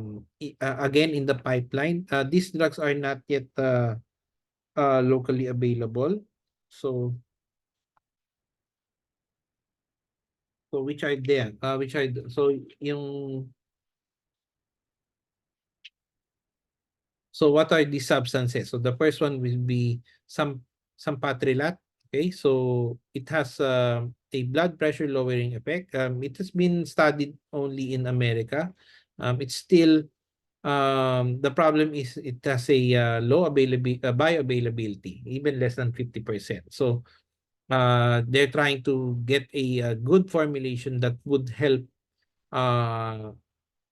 Speaker 1: again in the pipeline. These drugs are not yet locally available. So which are there? So what are these substances? So the first one will be sampatrelat. Okay, so it has a blood pressure lowering effect. It has been studied only in America. It's still the problem is it has a low bioavailability, even less than 50%. So they're trying to get a good formulation that would help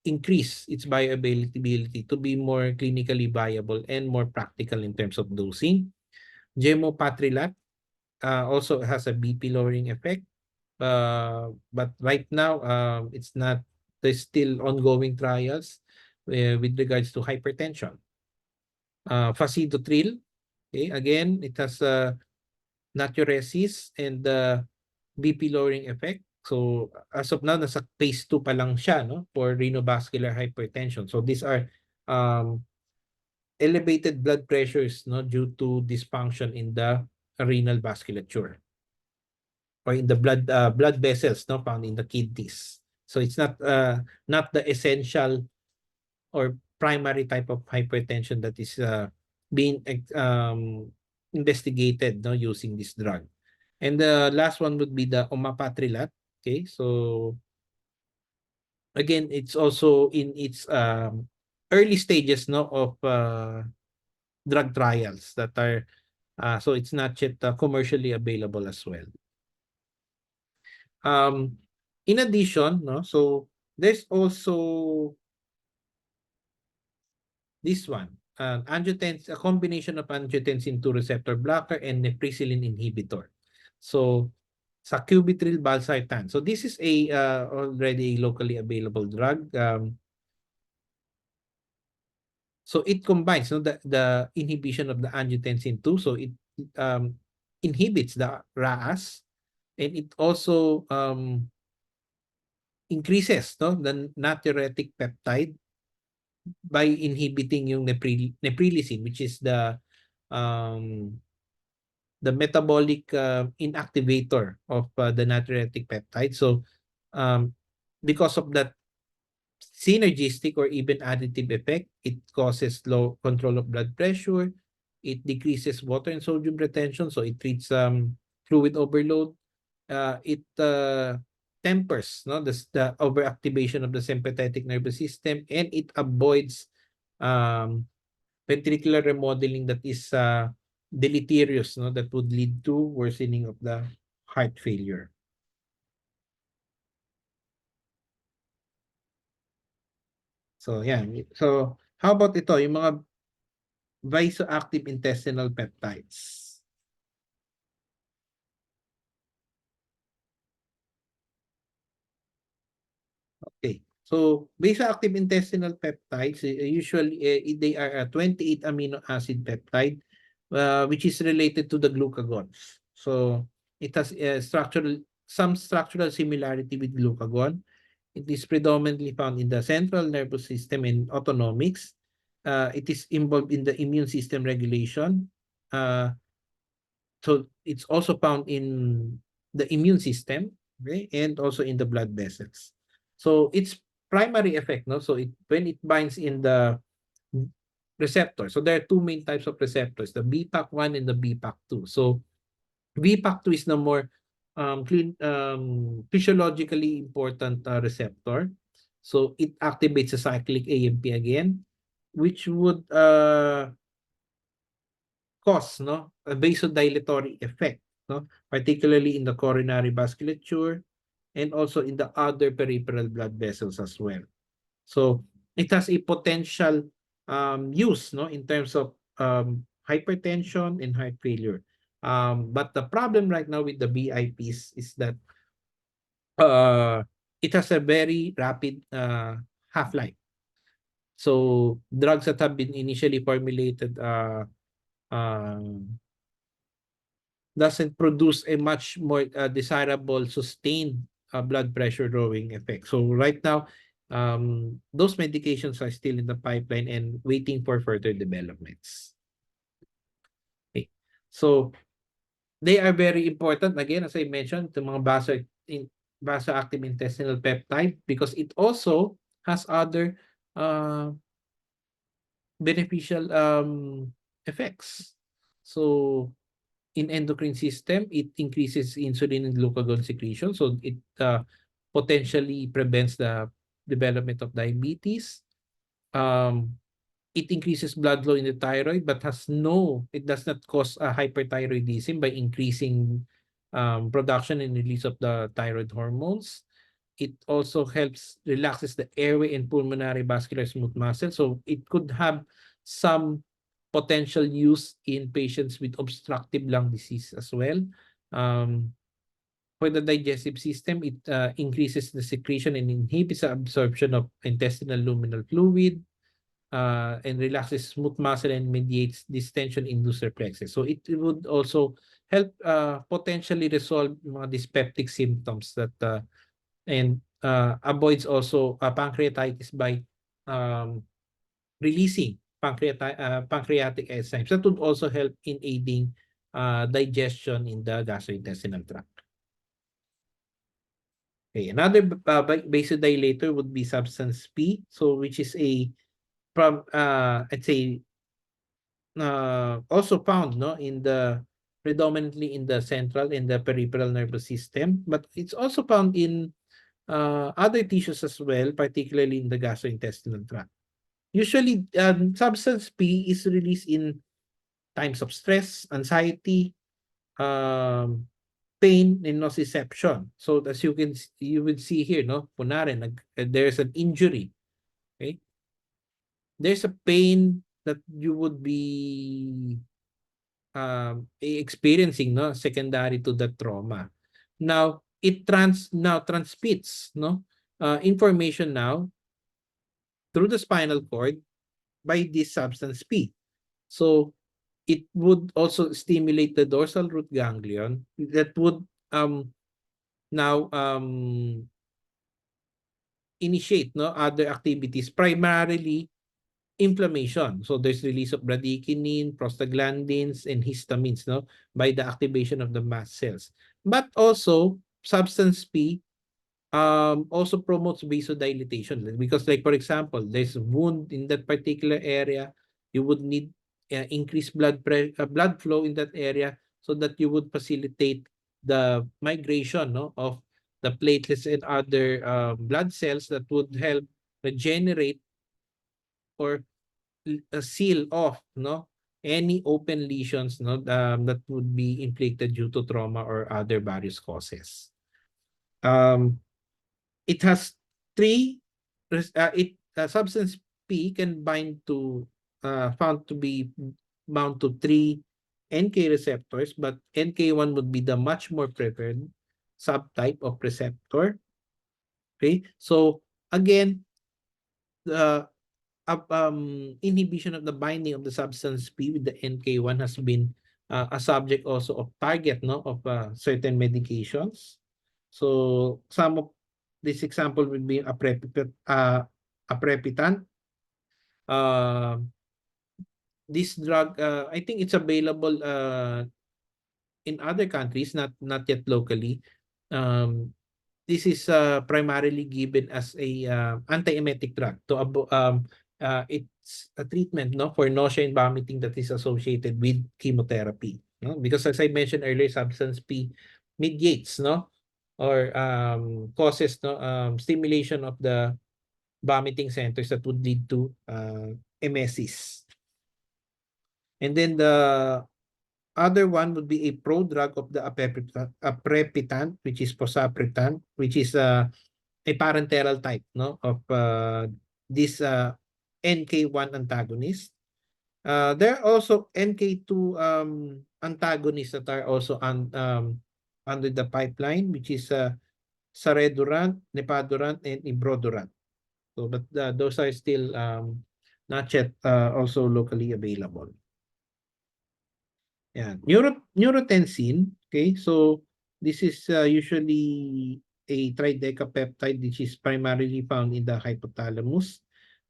Speaker 1: increase its bioavailability to be more clinically viable and more practical in terms of dosing. Gemopatrilat also has a BP lowering effect, but right now it's not. There's still ongoing trials with regards to hypertension. Fasitotril, okay, again, it has natriuresis and BP lowering effect. So as of now, nasa phase 2 pa lang siya, no, for renovascular hypertension. So these are um, elevated blood pressures, no, due to dysfunction in the renal vasculature or in the blood vessels, no, found in the kidneys. So it's not the essential or primary type of hypertension that is being investigated, no, using this drug. And the last one would be the omapatrilat. Okay, so again, it's also in its early stages, no, of drug trials that are so it's not yet commercially available as well. In addition, no, so there's also this one, a combination of angiotensin 2 receptor blocker and neprisilin inhibitor. So sacubitril valsartan. So this is a already locally available drug. So it combines, no, the inhibition of the angiotensin 2. So it um, inhibits the RAAS, and it also increases, no, the natriuretic peptide by inhibiting yung neprilysin, which is um, the metabolic inactivator of the natriuretic peptide. So because of that synergistic or even additive effect, it causes low control of blood pressure, it decreases water and sodium retention, so it treats fluid overload, it tempers, no, the overactivation of the sympathetic nervous system, and it avoids ventricular remodeling that is deleterious, no, that would lead to worsening of the heart failure. So yeah, so how about ito, yung mga vasoactive intestinal peptides? Okay. So vasoactive intestinal peptides, usually they are a 28 amino acid peptide, which is related to the glucagons. So it has some structural similarity with glucagon. It is predominantly found in the central nervous system and autonomics. It is involved in the immune system regulation. So it's also found in the immune system, okay, and also in the blood vessels. So its primary effect, no, so when it binds in the receptor, so there are two main types of receptors, the BPAC1 and the BPAC2. So BPAC2 is the more physiologically important receptor. So it activates the cyclic AMP again, which would cause, no, a vasodilatory effect, no, particularly in the coronary vasculature and also in the other peripheral blood vessels as well. So it has a potential use, no, in terms of hypertension and heart failure. But the problem right now with the BIPs is that it has a very rapid half-life. So drugs that have been initially formulated doesn't produce a much more desirable sustained blood pressure lowering effect. So right now, those medications are still in the pipeline and waiting for further developments. Okay. So they are very important, again, as I mentioned, the mga vasoactive intestinal peptide, because it also has other beneficial effects. So in endocrine system, it increases insulin and glucagon secretion. So it potentially prevents the development of diabetes. It increases blood flow in the thyroid, but it does not cause a hyperthyroidism by increasing production and release of the thyroid hormones. it also helps relaxes the airway and pulmonary vascular smooth muscle. So it could have some potential use in patients with obstructive lung disease as well. For the digestive system, it increases the secretion and inhibits the absorption of intestinal luminal fluid, and relaxes smooth muscle and mediates distension-induced reflexes. So it would also help potentially resolve mga dyspeptic symptoms that and avoids also pancreatitis by releasing pancreatic enzymes. That would also help in aiding digestion in the gastrointestinal tract. Okay, another vasodilator would be substance P, so which is a from I'd say also found in the predominantly in the central and the peripheral nervous system, but it's also found in other tissues as well, particularly in the gastrointestinal tract. Usually, substance P is released in times of stress, anxiety, pain, and nociception. So as you will see here, kunwari, there's an injury, okay? There's a pain that you would be experiencing, secondary to the trauma. Now, it transmits, information now through the spinal cord by this substance P. So it would also stimulate the dorsal root ganglion that would now initiate other activities, primarily inflammation. So there's release of bradykinin, prostaglandins, and histamines by the activation of the mast cells. But also, substance P also promotes vasodilatation, because, like, for example, there's a wound in that particular area, you would need increased blood flow in that area so that you would facilitate the migration of the platelets and other blood cells that would help regenerate or seal off any open lesions that would be inflicted due to trauma or other various causes. It has three substance P can bind to found to be bound to 3 NK receptors, but NK1 would be the much more preferred subtype of receptor. Okay, so again, the inhibition of the binding of the substance P with the NK1 has been a subject also of target of certain medications. So some of this example would be aprepitant. This drug, I think it's available in other countries, not yet locally. This is primarily given as a antiemetic drug to it's a treatment for nausea and vomiting that is associated with chemotherapy, because as I mentioned earlier, substance P mediates or causes stimulation of the vomiting centers that would lead to emesis. And then the other one would be a prodrug of the aprepitant, which is posapretant, which is a parenteral type of this NK1 antagonist. There are also NK2 antagonists that are also under the pipeline, which is Saredurant, Nepadurant, and Ibrodurant. So, but those are still not yet also locally available. Yeah, neurotensin. Okay, so this is usually a tridecapeptide, which is primarily found in the hypothalamus.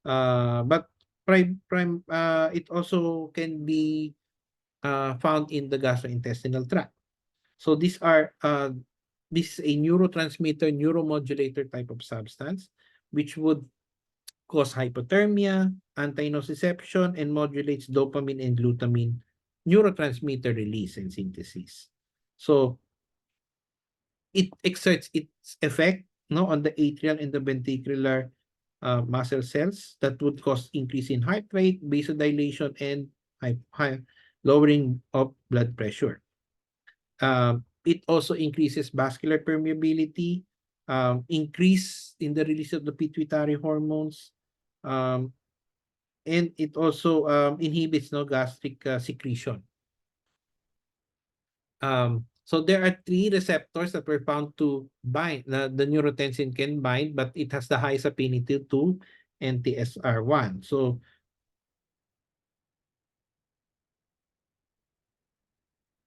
Speaker 1: But it also can be found in the gastrointestinal tract. So these are this is a neurotransmitter, neuromodulator type of substance, which would cause hypothermia, anti-nociception, and modulates dopamine and glutamine neurotransmitter release and synthesis. So it exerts its effect on the atrial and the ventricular muscle cells that would cause increase in heart rate, vasodilation, and lowering of blood pressure. It also increases vascular permeability, increase in the release of the pituitary hormones, um, and it also inhibits no gastric secretion. So there are 3 receptors that were found to bind. The neurotensin can bind, but it has the highest affinity to NTSR1.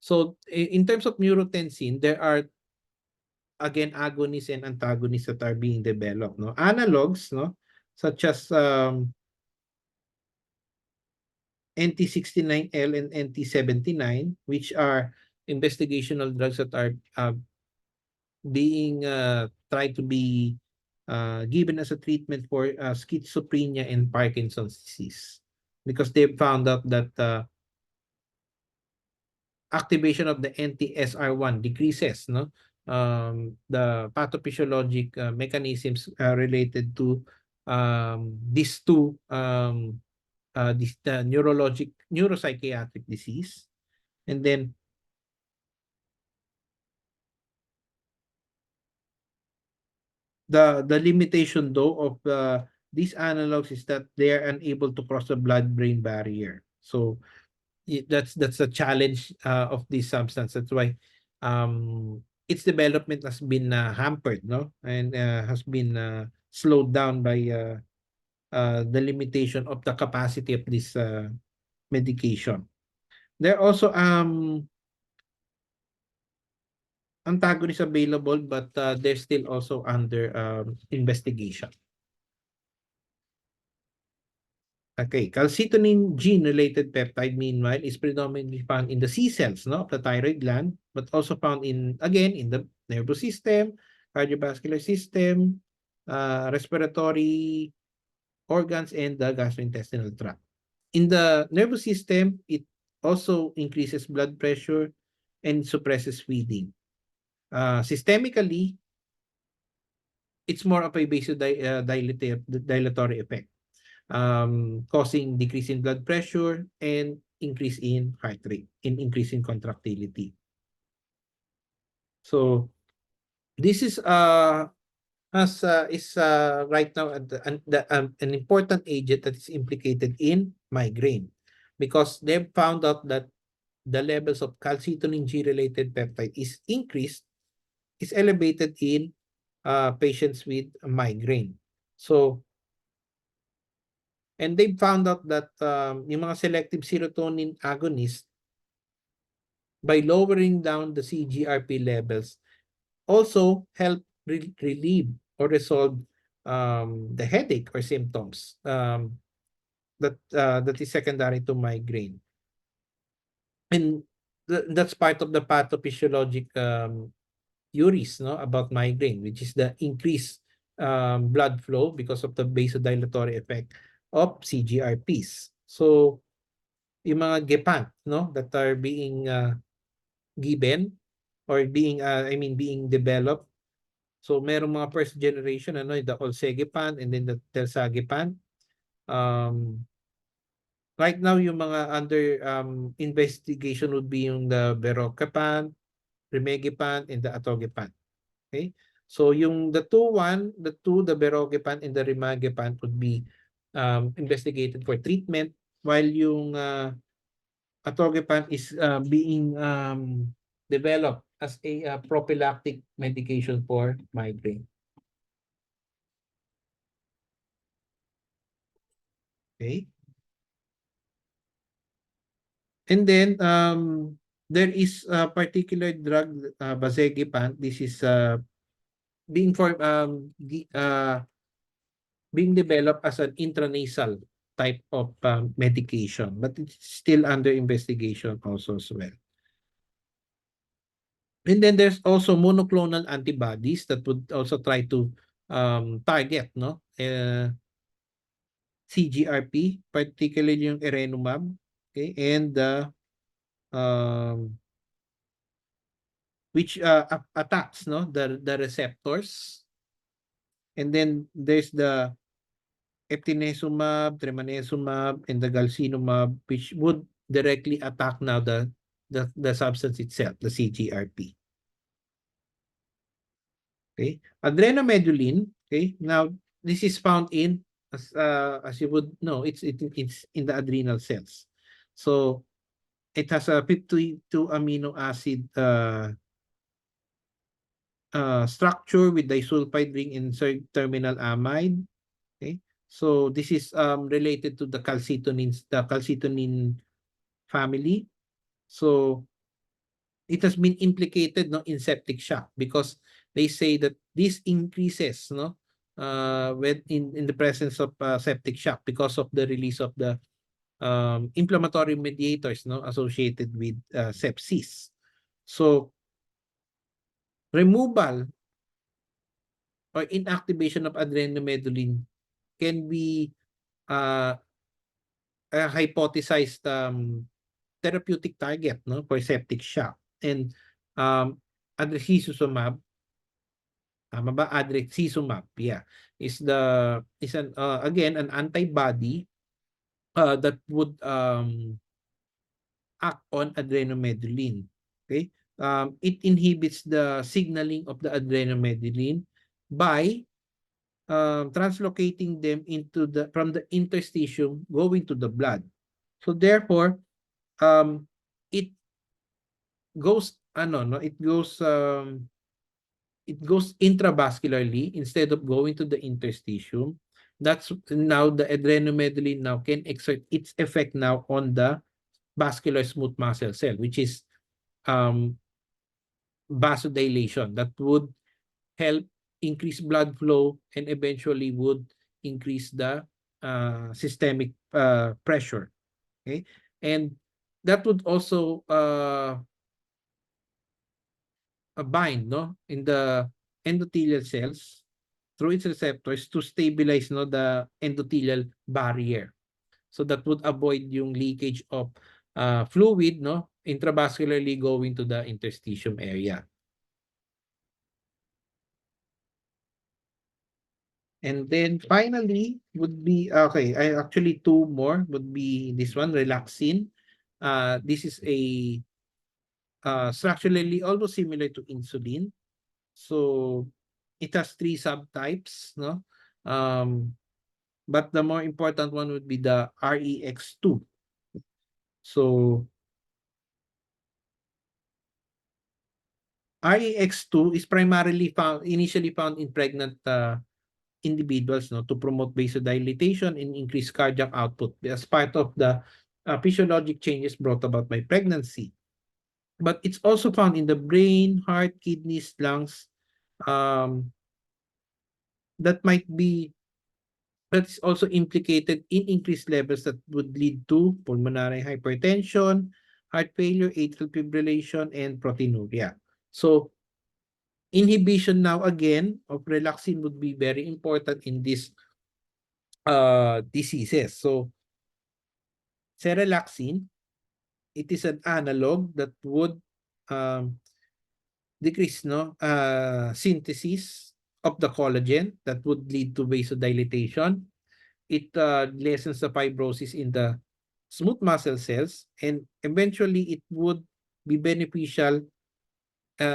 Speaker 1: So in terms of neurotensin, there are again agonists and antagonists that are being developed. No, analogs, no, such as NT69L and NT79, which are investigational drugs that are being tried to be given as a treatment for schizophrenia and Parkinson's disease, because they found out that activation of the NTSR1 decreases the pathophysiologic mechanisms related to these two neuropsychiatric disease. And then the limitation though of these analogs is that they are unable to cross the blood-brain barrier. So that's a challenge of this substance. That's why its development has been hampered, no, and has been slowed down by the limitation of the capacity of this medication. There are also antagonists available, but they're still also under investigation. Okay, calcitonin gene-related peptide, meanwhile, is predominantly found in the C cells, no, of the thyroid gland, but also found in, again, in the nervous system, cardiovascular system, respiratory organs, and the gastrointestinal tract. In the nervous system, it also increases blood pressure and suppresses feeding. Systemically, it's more of a vasodilatory effect, causing decrease in blood pressure and increase in heart rate, and increase in contractility. So this is right now an important agent that is implicated in migraine, because they've found out that the levels of calcitonin G-related peptide is elevated in patients with migraine. So, and they found out that yung mga selective serotonin agonists, by lowering down the CGRP levels, also help relieve or resolve the headache or symptoms that is secondary to migraine. And that's part of the pathophysiologic theories, no, about migraine, which is the increased blood flow because of the vasodilatory effect of CGRPs. So, yung mga gepant, no, that are being given or being being developed. So merong mga first generation, ano, the Olsegepant and then the Telsagepant. Right now yung mga under investigation would be yung the Berokepant, Rimegepant, and the Atogepant. Okay? So yung the Berokepant and the Rimegepant would be investigated for treatment, while yung Atogepant is being developed as a prophylactic medication for migraine. Okay? And then there is a particular drug, Vasegepant. This is being developed as an intranasal type of medication, but it's still under investigation also as well. And then there's also monoclonal antibodies that would also try to target, no, CGRP, particularly yung Erenumab, okay, and which attacks, no, the receptors. And then there's the Eptinezumab, Tremanezumab, and the Galcinumab, which would directly attack now the substance itself, the CGRP. Okay, adrenomedulin. Okay, now this is found in, as you would know, it's in the adrenal cells. So it has a 52 amino acid structure with disulfide ring insert terminal amide. Okay, so this is related to the calcitonin family. So it has been implicated, no, in septic shock, because they say that this increases, no, when in the presence of septic shock, because of the release of the inflammatory mediators, no, associated with sepsis. So removal or inactivation of adrenomedulin can be uh, a hypothesized therapeutic target, no, for septic shock. And adrecizumab, tama ba? Adrecizumab, yeah, is an again an antibody that would act on adrenomedulin. Okay, it inhibits the signaling of the adrenomedulin by translocating them into the from the interstitium going to the blood. So therefore, um, it goes ano no, it goes intravascularly instead of going to the interstitium. That's now the adrenomedulin now can exert its effect now on the vascular smooth muscle cell, which is um, vasodilation that would help increase blood flow and eventually would increase the systemic pressure. Okay, and that would also bind, no, in the endothelial cells through its receptors to stabilize, no, the endothelial barrier. So that would avoid yung leakage of fluid, no, intravascularly going to the interstitium area. And then finally would be, okay, I actually two more would be this one, relaxin. This is a structurally almost similar to insulin. So it has three subtypes, no? But the more important one would be the REX2. So REX2 is primarily found, initially found in pregnant individuals, no, to promote vasodilatation and increase cardiac output as part of the physiologic changes brought about by pregnancy. But it's also found in the brain, heart, kidneys, lungs, um, that might be that's also implicated in increased levels that would lead to pulmonary hypertension, heart failure, atrial fibrillation, and proteinuria. So inhibition now again of relaxin would be very important in these diseases. So serelaxin, it is an analog that would um, decrease, no, synthesis of the collagen that would lead to vasodilatation. It lessens the fibrosis in the smooth muscle cells, and eventually it would be beneficial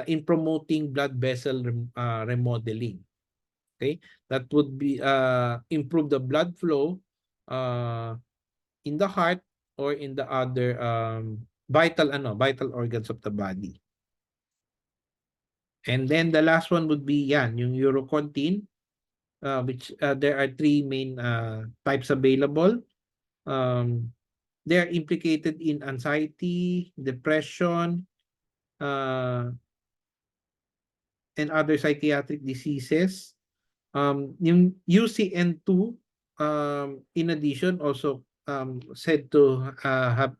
Speaker 1: in promoting blood vessel remodeling. Okay, that would be improve the blood flow uh, in the heart or in the other vital organs of the body. And then the last one would be yan, yung urocontin, which there are three main types available. Um, they are implicated in anxiety, depression, and other psychiatric diseases. Yung UCN2, in addition, also said to have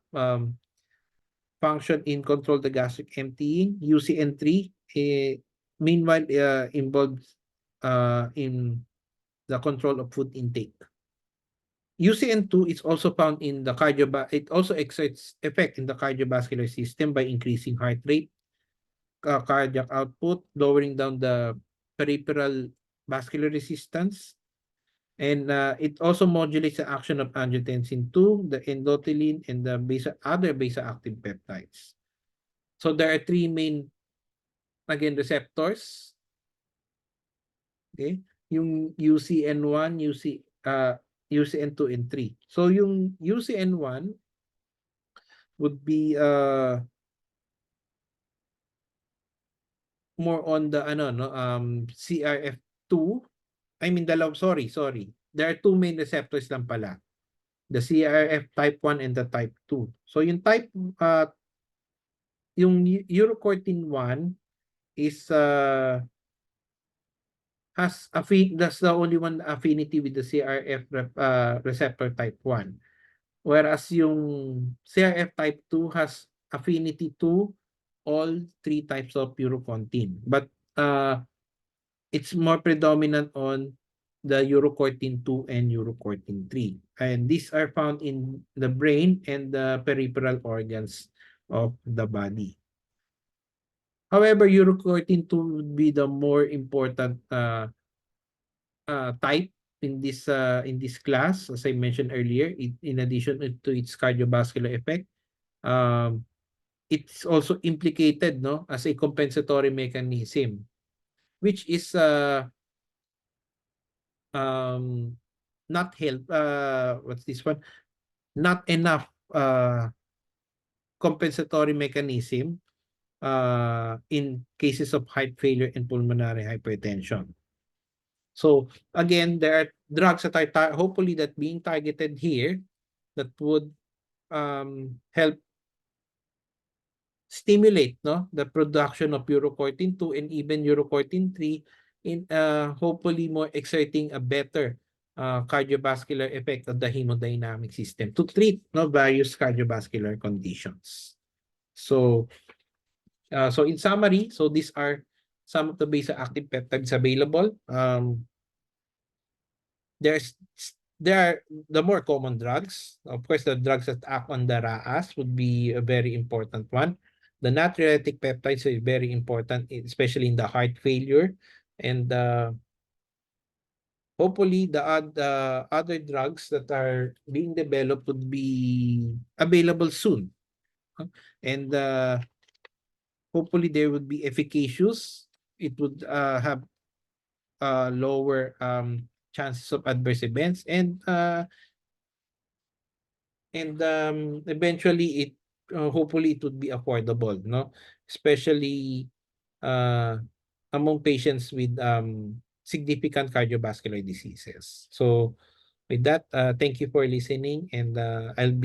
Speaker 1: function in control the gastric emptying. UCN3, meanwhile, involves in the control of food intake. UCN2 is also found in the it also exerts effect in the cardiovascular system by increasing heart rate, cardiac output, lowering down the peripheral vascular resistance, and it also modulates the action of angiotensin 2, the endothelin, and the other beta-active peptides. So there are three main, again, receptors Okay? Yung UCN1, UCN2 and 3. So yung UCN1 would be more on the ano no CRF2. I mean sorry. There are two main receptors lang pala. The CRF type 1 and the type 2. So yung urocortin 1 is that's the only one affinity with the CRF receptor type 1. Whereas yung CRF type 2 has affinity to all three types of urocortin. But it's more predominant on the urocortin 2 and urocortin 3. And these are found in the brain and the peripheral organs of the body. However, urocortin 2 would be the more important type in this class, as I mentioned earlier. In addition to its cardiovascular effect, it's also implicated no as a compensatory mechanism, which is not help what's this one, not enough compensatory mechanism in cases of heart failure and pulmonary hypertension. So again, there are drugs that are hopefully that being targeted here that would help stimulate no the production of urocortin 2 and even urocortin 3 in hopefully more exerting a better cardiovascular effect of the hemodynamic system to treat no various cardiovascular conditions. So in summary, so these are some of the basic active peptides available. There's there are the more common drugs. Of course, the drugs that act on the RAAS would be a very important one. The natriuretic peptides is very important, especially in the heart failure. And hopefully, the other drugs that are being developed would be available soon. And hopefully, they would be efficacious. It would have lower chances of adverse events and eventually it hopefully it would be affordable no, especially uh among patients with significant cardiovascular diseases. So with that, thank you for listening, and um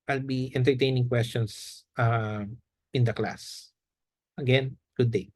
Speaker 1: I'll be entertaining questions in the class. Again, good day.